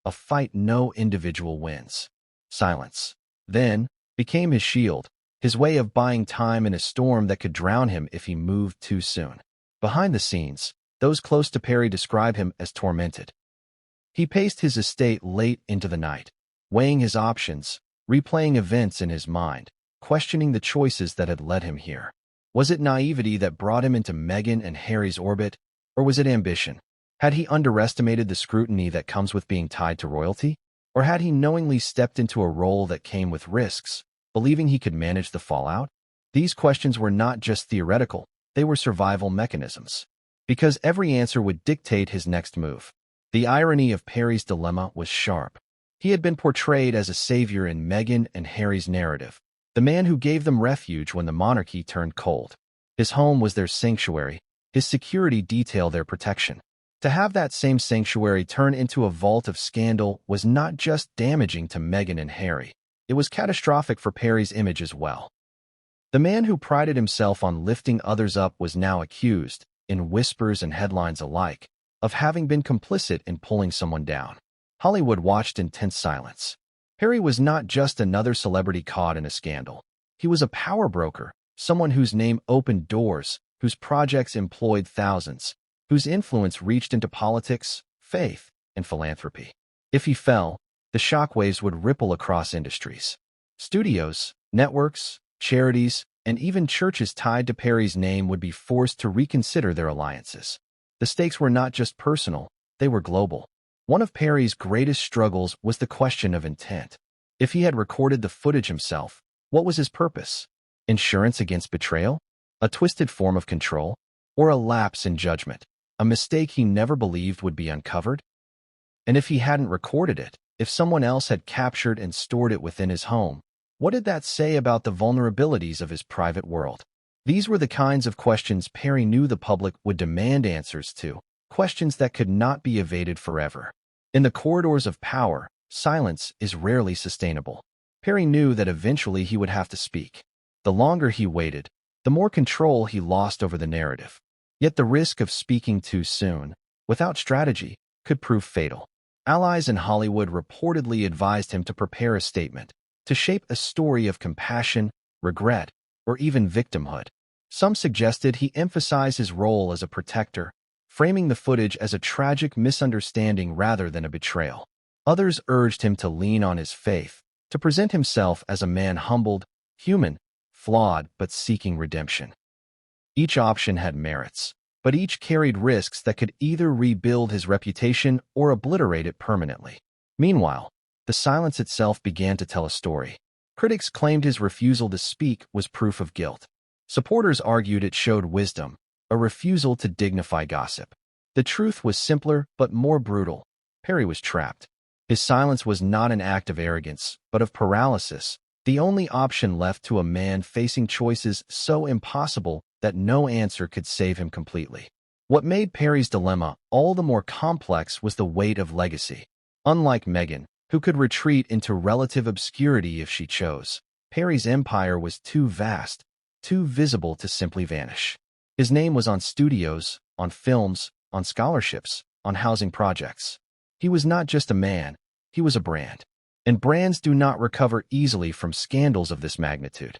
A fight no individual wins. Silence, then, became his shield, his way of buying time in a storm that could drown him if he moved too soon. Behind the scenes, those close to Perry describe him as tormented. He paced his estate late into the night, weighing his options, replaying events in his mind, questioning the choices that had led him here. Was it naivety that brought him into Meghan and Harry's orbit, or was it ambition? Had he underestimated the scrutiny that comes with being tied to royalty? Or had he knowingly stepped into a role that came with risks, believing he could manage the fallout? These questions were not just theoretical, they were survival mechanisms. Because every answer would dictate his next move. The irony of Perry's dilemma was sharp. He had been portrayed as a savior in Meghan and Harry's narrative, the man who gave them refuge when the monarchy turned cold. His home was their sanctuary, his security detail their protection. To have that same sanctuary turn into a vault of scandal was not just damaging to Meghan and Harry, it was catastrophic for Perry's image as well. The man who prided himself on lifting others up was now accused, in whispers and headlines alike, of having been complicit in pulling someone down. Hollywood watched in tense silence. Harry was not just another celebrity caught in a scandal. He was a power broker, someone whose name opened doors, whose projects employed thousands, whose influence reached into politics, faith, and philanthropy. If he fell, the shockwaves would ripple across industries. Studios, networks, charities, and even churches tied to Perry's name would be forced to reconsider their alliances. The stakes were not just personal, they were global. One of Perry's greatest struggles was the question of intent. If he had recorded the footage himself, what was his purpose? Insurance against betrayal? A twisted form of control? Or a lapse in judgment? A mistake he never believed would be uncovered? And if he hadn't recorded it, if someone else had captured and stored it within his home, What did that say about the vulnerabilities of his private world? These were the kinds of questions Perry knew the public would demand answers to, questions that could not be evaded forever. In the corridors of power, silence is rarely sustainable. Perry knew that eventually he would have to speak. The longer he waited, the more control he lost over the narrative. Yet the risk of speaking too soon, without strategy, could prove fatal. Allies in Hollywood reportedly advised him to prepare a statement, to shape a story of compassion, regret, or even victimhood. Some suggested he emphasize his role as a protector, framing the footage as a tragic misunderstanding rather than a betrayal. Others urged him to lean on his faith, to present himself as a man humbled, human, flawed, but seeking redemption. Each option had merits, but each carried risks that could either rebuild his reputation or obliterate it permanently. Meanwhile, the silence itself began to tell a story. Critics claimed his refusal to speak was proof of guilt. Supporters argued it showed wisdom, a refusal to dignify gossip. The truth was simpler but more brutal. Perry was trapped. His silence was not an act of arrogance, but of paralysis, the only option left to a man facing choices so impossible that no answer could save him completely. What made Perry's dilemma all the more complex was the weight of legacy. Unlike Meghan, who could retreat into relative obscurity if she chose, Perry's empire was too vast, too visible to simply vanish. His name was on studios, on films, on scholarships, on housing projects. He was not just a man, he was a brand. And brands do not recover easily from scandals of this magnitude.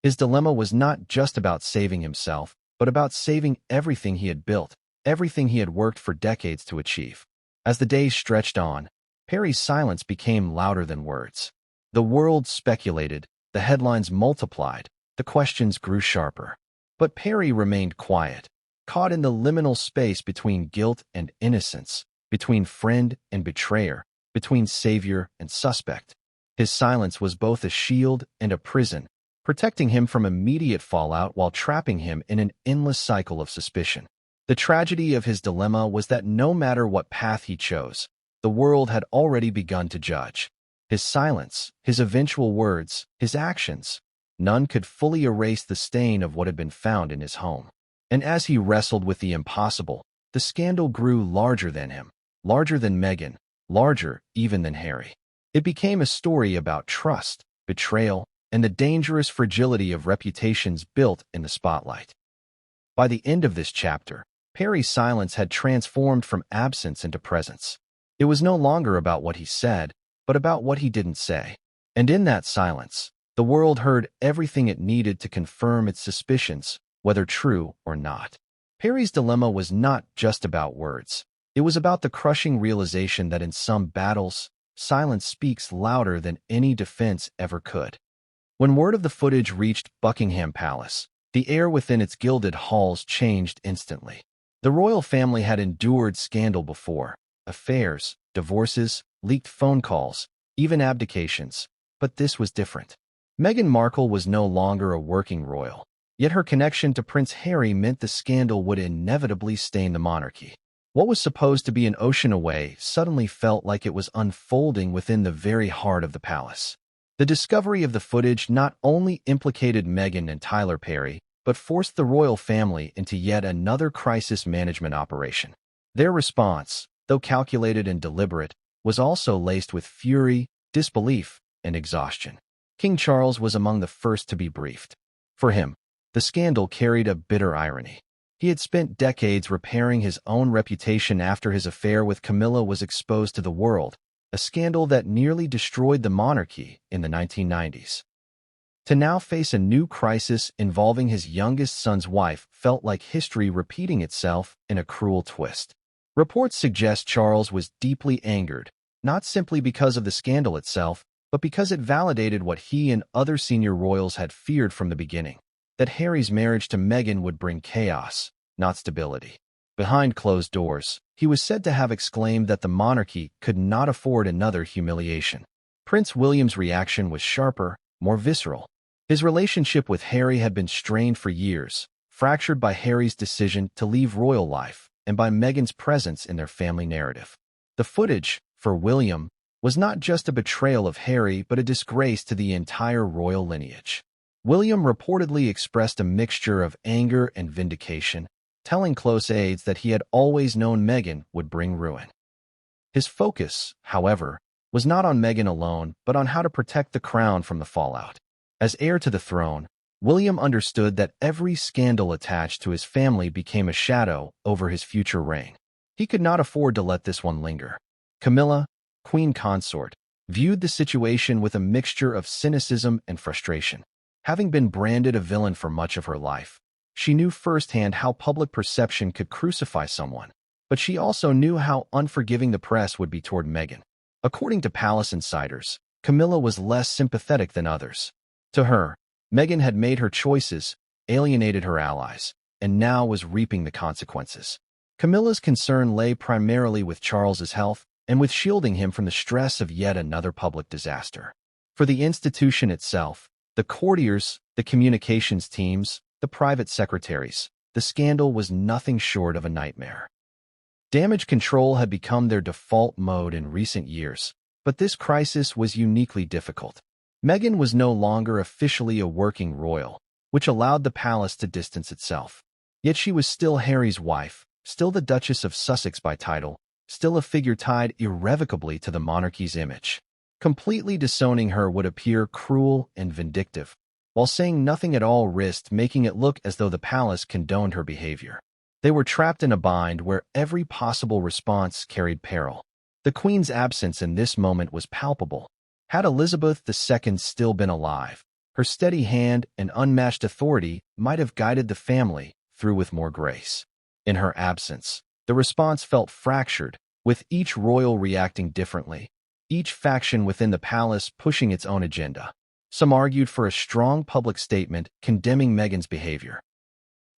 His dilemma was not just about saving himself, but about saving everything he had built, everything he had worked for decades to achieve. As the days stretched on, Perry's silence became louder than words. The world speculated, the headlines multiplied, the questions grew sharper. But Perry remained quiet, caught in the liminal space between guilt and innocence, between friend and betrayer, between savior and suspect. His silence was both a shield and a prison, protecting him from immediate fallout while trapping him in an endless cycle of suspicion. The tragedy of his dilemma was that no matter what path he chose, the world had already begun to judge. His silence, his eventual words, his actions, none could fully erase the stain of what had been found in his home. And as he wrestled with the impossible, the scandal grew larger than him, larger than Meghan, larger even than Harry. It became a story about trust, betrayal, and the dangerous fragility of reputations built in the spotlight. By the end of this chapter, Perry's silence had transformed from absence into presence. It was no longer about what he said, but about what he didn't say. And in that silence, the world heard everything it needed to confirm its suspicions, whether true or not. Perry's dilemma was not just about words. It was about the crushing realization that in some battles, silence speaks louder than any defense ever could. When word of the footage reached Buckingham Palace, the air within its gilded halls changed instantly. The royal family had endured scandal before, affairs, divorces, leaked phone calls, even abdications, but this was different. Meghan Markle was no longer a working royal, yet her connection to Prince Harry meant the scandal would inevitably stain the monarchy. What was supposed to be an ocean away suddenly felt like it was unfolding within the very heart of the palace. The discovery of the footage not only implicated Meghan and Tyler Perry, but forced the royal family into yet another crisis management operation. Their response, though calculated and deliberate, was also laced with fury, disbelief, and exhaustion. King Charles was among the first to be briefed. For him, the scandal carried a bitter irony. He had spent decades repairing his own reputation after his affair with Camilla was exposed to the world, a scandal that nearly destroyed the monarchy in the 1990s. To now face a new crisis involving his youngest son's wife felt like history repeating itself in a cruel twist. Reports suggest Charles was deeply angered, not simply because of the scandal itself, but because it validated what he and other senior royals had feared from the beginning, that Harry's marriage to Meghan would bring chaos, not stability. Behind closed doors, he was said to have exclaimed that the monarchy could not afford another humiliation. Prince William's reaction was sharper, more visceral. His relationship with Harry had been strained for years, fractured by Harry's decision to leave royal life and by Meghan's presence in their family narrative. The footage, for William, was not just a betrayal of Harry but a disgrace to the entire royal lineage. William reportedly expressed a mixture of anger and vindication, telling close aides that he had always known Meghan would bring ruin. His focus, however, was not on Meghan alone but on how to protect the crown from the fallout. As heir to the throne, William understood that every scandal attached to his family became a shadow over his future reign. He could not afford to let this one linger. Camilla, Queen Consort, viewed the situation with a mixture of cynicism and frustration. Having been branded a villain for much of her life, she knew firsthand how public perception could crucify someone, but she also knew how unforgiving the press would be toward Meghan. According to palace insiders, Camilla was less sympathetic than others. To her, Meghan had made her choices, alienated her allies, and now was reaping the consequences. Camilla's concern lay primarily with Charles's health and with shielding him from the stress of yet another public disaster. For the institution itself, the courtiers, the communications teams, the private secretaries, the scandal was nothing short of a nightmare. Damage control had become their default mode in recent years, but this crisis was uniquely difficult. Meghan was no longer officially a working royal, which allowed the palace to distance itself. Yet she was still Harry's wife, still the Duchess of Sussex by title, still a figure tied irrevocably to the monarchy's image. Completely disowning her would appear cruel and vindictive, while saying nothing at all risked making it look as though the palace condoned her behavior. They were trapped in a bind where every possible response carried peril. The Queen's absence in this moment was palpable. Had Elizabeth II still been alive, her steady hand and unmatched authority might have guided the family through with more grace. In her absence, the response felt fractured, with each royal reacting differently, each faction within the palace pushing its own agenda. Some argued for a strong public statement condemning Meghan's behavior.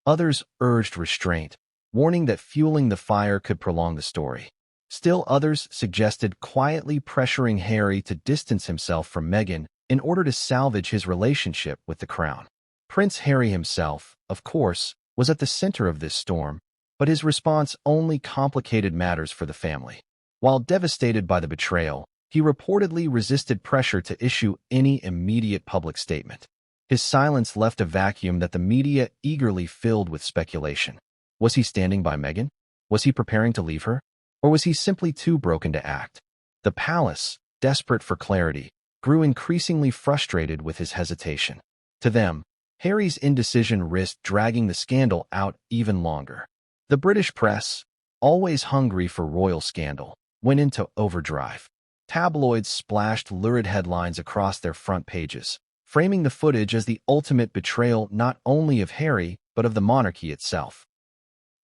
Others urged restraint, warning that fueling the fire could prolong the story. Still others suggested quietly pressuring Harry to distance himself from Meghan in order to salvage his relationship with the crown. Prince Harry himself, of course, was at the center of this storm, but his response only complicated matters for the family. While devastated by the betrayal, he reportedly resisted pressure to issue any immediate public statement. His silence left a vacuum that the media eagerly filled with speculation. Was he standing by Meghan? Was he preparing to leave her? Or was he simply too broken to act? The palace, desperate for clarity, grew increasingly frustrated with his hesitation. To them, Harry's indecision risked dragging the scandal out even longer. The British press, always hungry for royal scandal, went into overdrive. Tabloids splashed lurid headlines across their front pages, framing the footage as the ultimate betrayal not only of Harry but of the monarchy itself.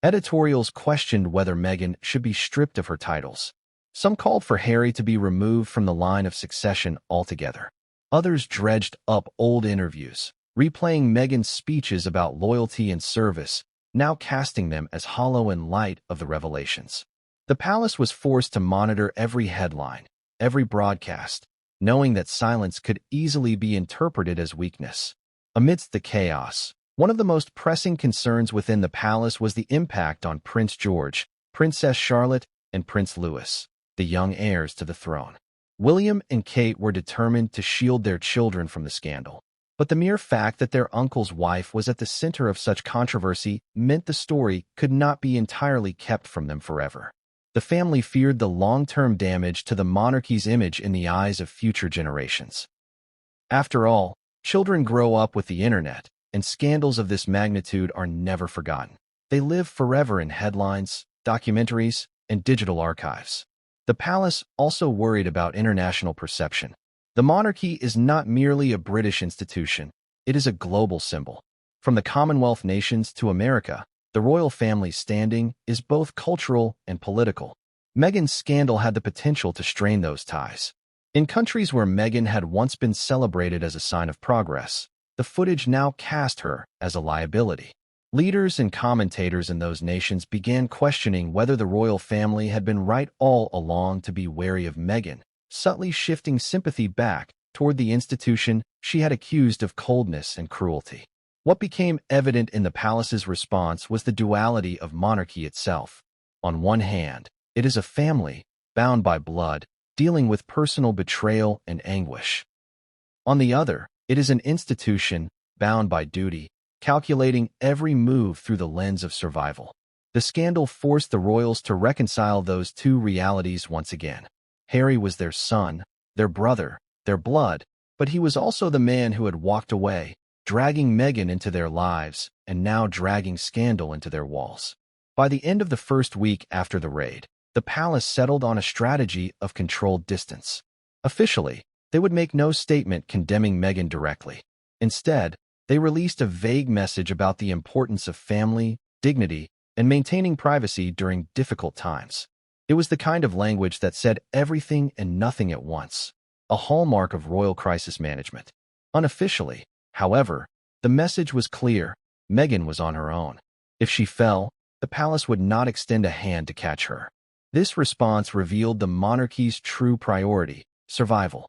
Editorials questioned whether Meghan should be stripped of her titles. Some called for Harry to be removed from the line of succession altogether. Others dredged up old interviews, replaying Meghan's speeches about loyalty and service, now casting them as hollow in light of the revelations. The palace was forced to monitor every headline, every broadcast, knowing that silence could easily be interpreted as weakness. Amidst the chaos, one of the most pressing concerns within the palace was the impact on Prince George, Princess Charlotte, and Prince Louis, the young heirs to the throne. William and Kate were determined to shield their children from the scandal, but the mere fact that their uncle's wife was at the center of such controversy meant the story could not be entirely kept from them forever. The family feared the long-term damage to the monarchy's image in the eyes of future generations. After all, children grow up with the internet, and scandals of this magnitude are never forgotten. They live forever in headlines, documentaries, and digital archives. The palace also worried about international perception. The monarchy is not merely a British institution, it is a global symbol. From the Commonwealth nations to America, the royal family's standing is both cultural and political. Meghan's scandal had the potential to strain those ties. In countries where Meghan had once been celebrated as a sign of progress, the footage now cast her as a liability. Leaders and commentators in those nations began questioning whether the royal family had been right all along to be wary of Meghan, subtly shifting sympathy back toward the institution she had accused of coldness and cruelty. What became evident in the palace's response was the duality of monarchy itself. On one hand, it is a family, bound by blood, dealing with personal betrayal and anguish. On the other, it is an institution, bound by duty, calculating every move through the lens of survival. The scandal forced the royals to reconcile those two realities once again. Harry was their son, their brother, their blood, but he was also the man who had walked away, dragging Meghan into their lives and now dragging scandal into their walls. By the end of the first week after the raid, the palace settled on a strategy of controlled distance. Officially, they would make no statement condemning Meghan directly. Instead, they released a vague message about the importance of family, dignity, and maintaining privacy during difficult times. It was the kind of language that said everything and nothing at once, a hallmark of royal crisis management. Unofficially, however, the message was clear: Meghan was on her own. If she fell, the palace would not extend a hand to catch her. This response revealed the monarchy's true priority: survival.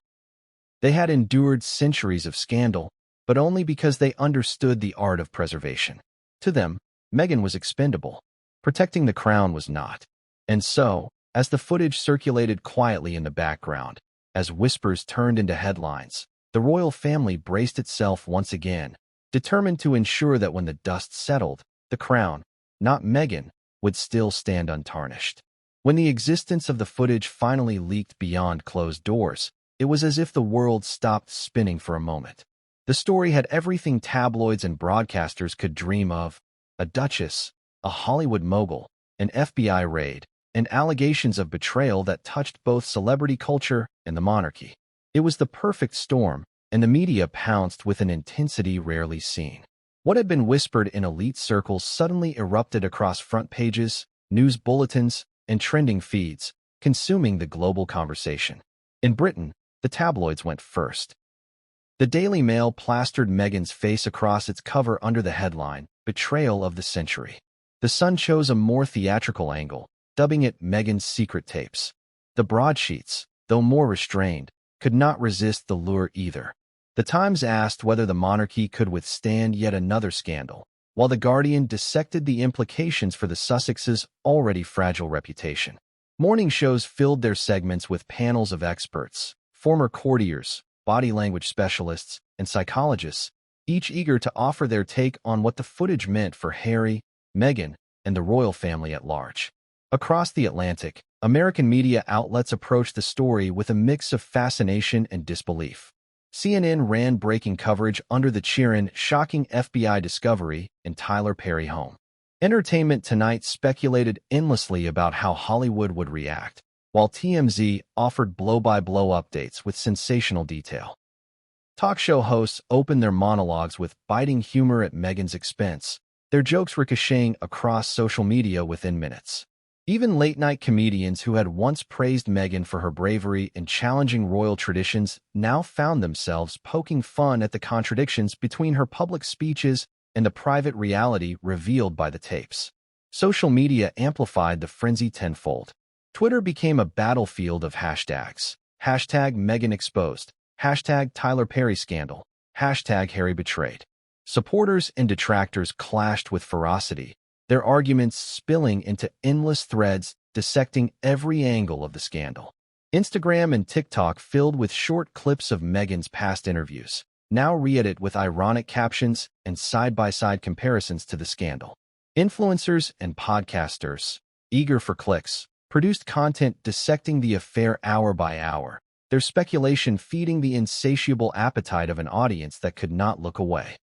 They had endured centuries of scandal, but only because they understood the art of preservation. To them, Meghan was expendable. Protecting the crown was not. And so, as the footage circulated quietly in the background, as whispers turned into headlines, the royal family braced itself once again, determined to ensure that when the dust settled, the crown, not Meghan, would still stand untarnished. When the existence of the footage finally leaked beyond closed doors, it was as if the world stopped spinning for a moment. The story had everything tabloids and broadcasters could dream of: a duchess, a Hollywood mogul, an FBI raid, and allegations of betrayal that touched both celebrity culture and the monarchy. It was the perfect storm, and the media pounced with an intensity rarely seen. What had been whispered in elite circles suddenly erupted across front pages, news bulletins, and trending feeds, consuming the global conversation. In Britain, the tabloids went first. The Daily Mail plastered Meghan's face across its cover under the headline, "Betrayal of the Century." The Sun chose a more theatrical angle, dubbing it Meghan's secret tapes. The broadsheets, though more restrained, could not resist the lure either. The Times asked whether the monarchy could withstand yet another scandal, while The Guardian dissected the implications for the Sussexes' already fragile reputation. Morning shows filled their segments with panels of experts, former courtiers, body language specialists, and psychologists, each eager to offer their take on what the footage meant for Harry, Meghan, and the royal family at large. Across the Atlantic, American media outlets approached the story with a mix of fascination and disbelief. CNN ran breaking coverage under the cheerin' "shocking FBI discovery" in Tyler Perry home. Entertainment Tonight speculated endlessly about how Hollywood would react, while TMZ offered blow-by-blow updates with sensational detail. Talk show hosts opened their monologues with biting humor at Meghan's expense, their jokes ricocheting across social media within minutes. Even late-night comedians who had once praised Meghan for her bravery in challenging royal traditions now found themselves poking fun at the contradictions between her public speeches and the private reality revealed by the tapes. Social media amplified the frenzy tenfold. Twitter became a battlefield of hashtags. Hashtag Meghan exposed. Hashtag Tyler Perry scandal. Hashtag Harry betrayed. Supporters and detractors clashed with ferocity, their arguments spilling into endless threads dissecting every angle of the scandal. Instagram and TikTok filled with short clips of Meghan's past interviews, now re-edited with ironic captions and side-by-side comparisons to the scandal. Influencers and podcasters, eager for clicks, produced content dissecting the affair hour by hour, their speculation feeding the insatiable appetite of an audience that could not look away.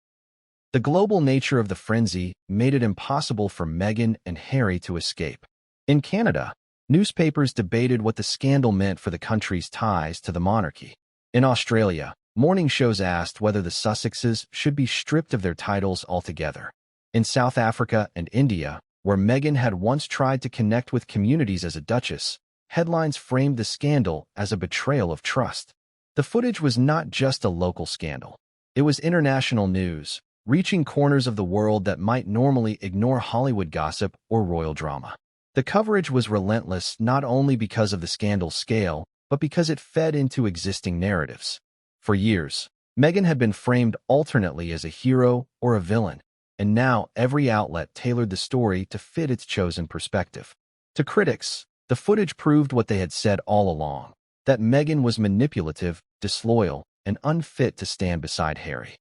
The global nature of the frenzy made it impossible for Meghan and Harry to escape. In Canada, newspapers debated what the scandal meant for the country's ties to the monarchy. In Australia, morning shows asked whether the Sussexes should be stripped of their titles altogether. In South Africa and India, where Meghan had once tried to connect with communities as a duchess, headlines framed the scandal as a betrayal of trust. The footage was not just a local scandal. It was international news, reaching corners of the world that might normally ignore Hollywood gossip or royal drama. The coverage was relentless not only because of the scandal's scale, but because it fed into existing narratives. For years, Meghan had been framed alternately as a hero or a villain, and now every outlet tailored the story to fit its chosen perspective. To critics, the footage proved what they had said all along. that Meghan was manipulative, disloyal, and unfit to stand beside Harry.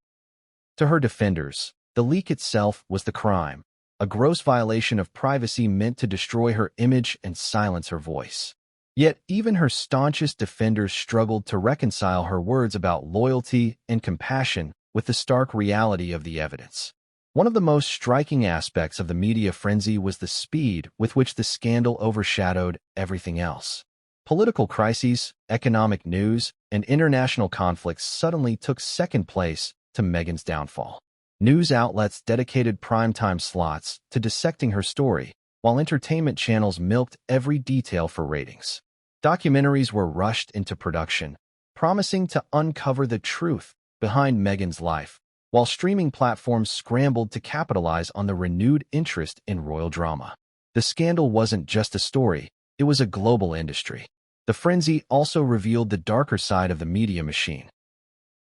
To her defenders, the leak itself was the crime, a gross violation of privacy meant to destroy her image and silence her voice. Yet even her staunchest defenders struggled to reconcile her words about loyalty and compassion with the stark reality of the evidence. One of the most striking aspects of the media frenzy was the speed with which the scandal overshadowed everything else. Political crises, economic news, and international conflicts suddenly took second place to Meghan's downfall. News outlets dedicated primetime slots to dissecting her story, while entertainment channels milked every detail for ratings. Documentaries were rushed into production, promising to uncover the truth behind Meghan's life, while streaming platforms scrambled to capitalize on the renewed interest in royal drama. The scandal wasn't just a story, it was a global industry. The frenzy also revealed the darker side of the media machine.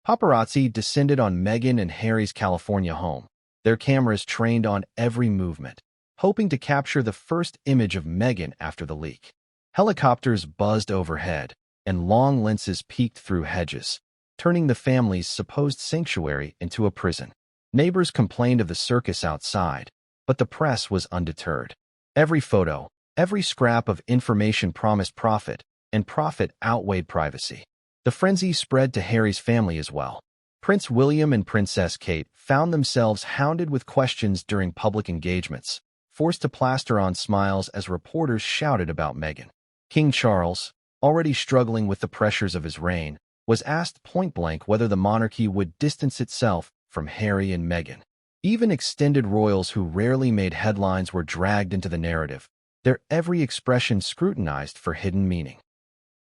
Paparazzi descended on Meghan and Harry's California home, their cameras trained on every movement, hoping to capture the first image of Meghan after the leak. Helicopters buzzed overhead, and long lenses peeked through hedges, turning the family's supposed sanctuary into a prison. Neighbors complained of the circus outside, but the press was undeterred. Every photo, every scrap of information promised profit, and profit outweighed privacy. The frenzy spread to Harry's family as well. Prince William and Princess Kate found themselves hounded with questions during public engagements, forced to plaster on smiles as reporters shouted about Meghan. King Charles, already struggling with the pressures of his reign, was asked point-blank whether the monarchy would distance itself from Harry and Meghan. Even extended royals who rarely made headlines were dragged into the narrative, their every expression scrutinized for hidden meaning.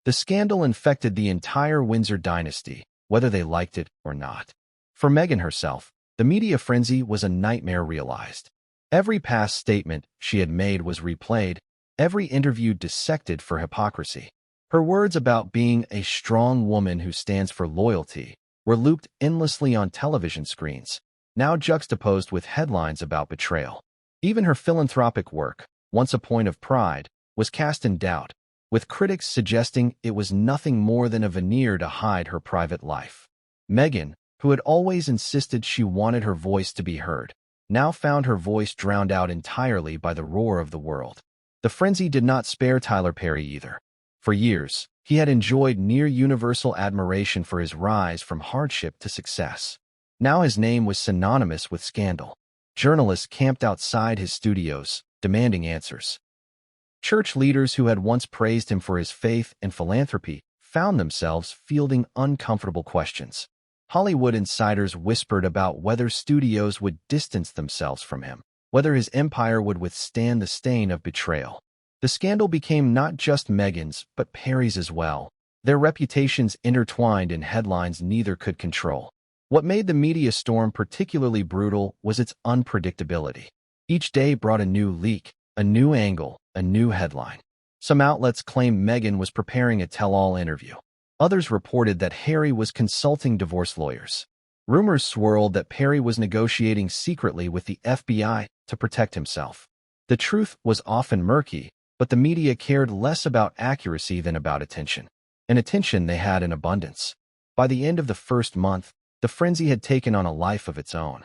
The scandal infected the entire Windsor dynasty, whether they liked it or not. For Meghan herself, the media frenzy was a nightmare realized. Every past statement she had made was replayed, every interview dissected for hypocrisy. Her words about being a strong woman who stands for loyalty were looped endlessly on television screens, now juxtaposed with headlines about betrayal. Even her philanthropic work, once a point of pride, was cast in doubt, with critics suggesting it was nothing more than a veneer to hide her private life. Meghan, who had always insisted she wanted her voice to be heard, now found her voice drowned out entirely by the roar of the world. The frenzy did not spare Tyler Perry either. For years, he had enjoyed near-universal admiration for his rise from hardship to success. Now his name was synonymous with scandal. Journalists camped outside his studios, demanding answers. Church leaders who had once praised him for his faith and philanthropy found themselves fielding uncomfortable questions. Hollywood insiders whispered about whether studios would distance themselves from him, whether his empire would withstand the stain of betrayal. The scandal became not just Meghan's, but Perry's as well, their reputations intertwined in headlines neither could control. What made the media storm particularly brutal was its unpredictability. Each day brought a new leak, a new angle, a new headline. Some outlets claimed Meghan was preparing a tell-all interview. Others reported that Harry was consulting divorce lawyers. Rumors swirled that Perry was negotiating secretly with the FBI to protect himself. The truth was often murky, but the media cared less about accuracy than about attention. And attention they had in abundance. By the end of the first month, the frenzy had taken on a life of its own.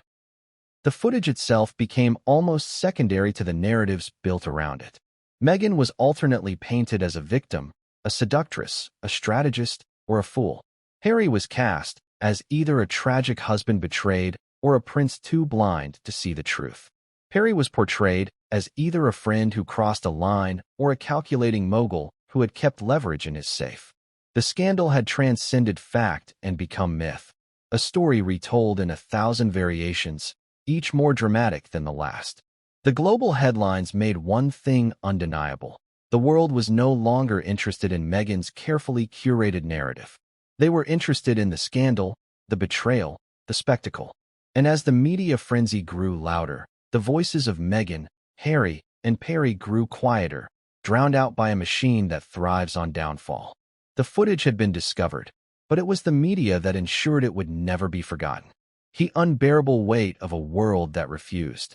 The footage itself became almost secondary to the narratives built around it. Meghan was alternately painted as a victim, a seductress, a strategist, or a fool. Harry was cast as either a tragic husband betrayed or a prince too blind to see the truth. Perry was portrayed as either a friend who crossed a line or a calculating mogul who had kept leverage in his safe. The scandal had transcended fact and become myth, a story retold in 1,000 variations, each more dramatic than the last. The global headlines made one thing undeniable. The world was no longer interested in Meghan's carefully curated narrative. They were interested in the scandal, the betrayal, the spectacle. And as the media frenzy grew louder, the voices of Meghan, Harry, and Perry grew quieter, drowned out by a machine that thrives on downfall. The footage had been discovered, but it was the media that ensured it would never be forgotten. The unbearable weight of a world that refused.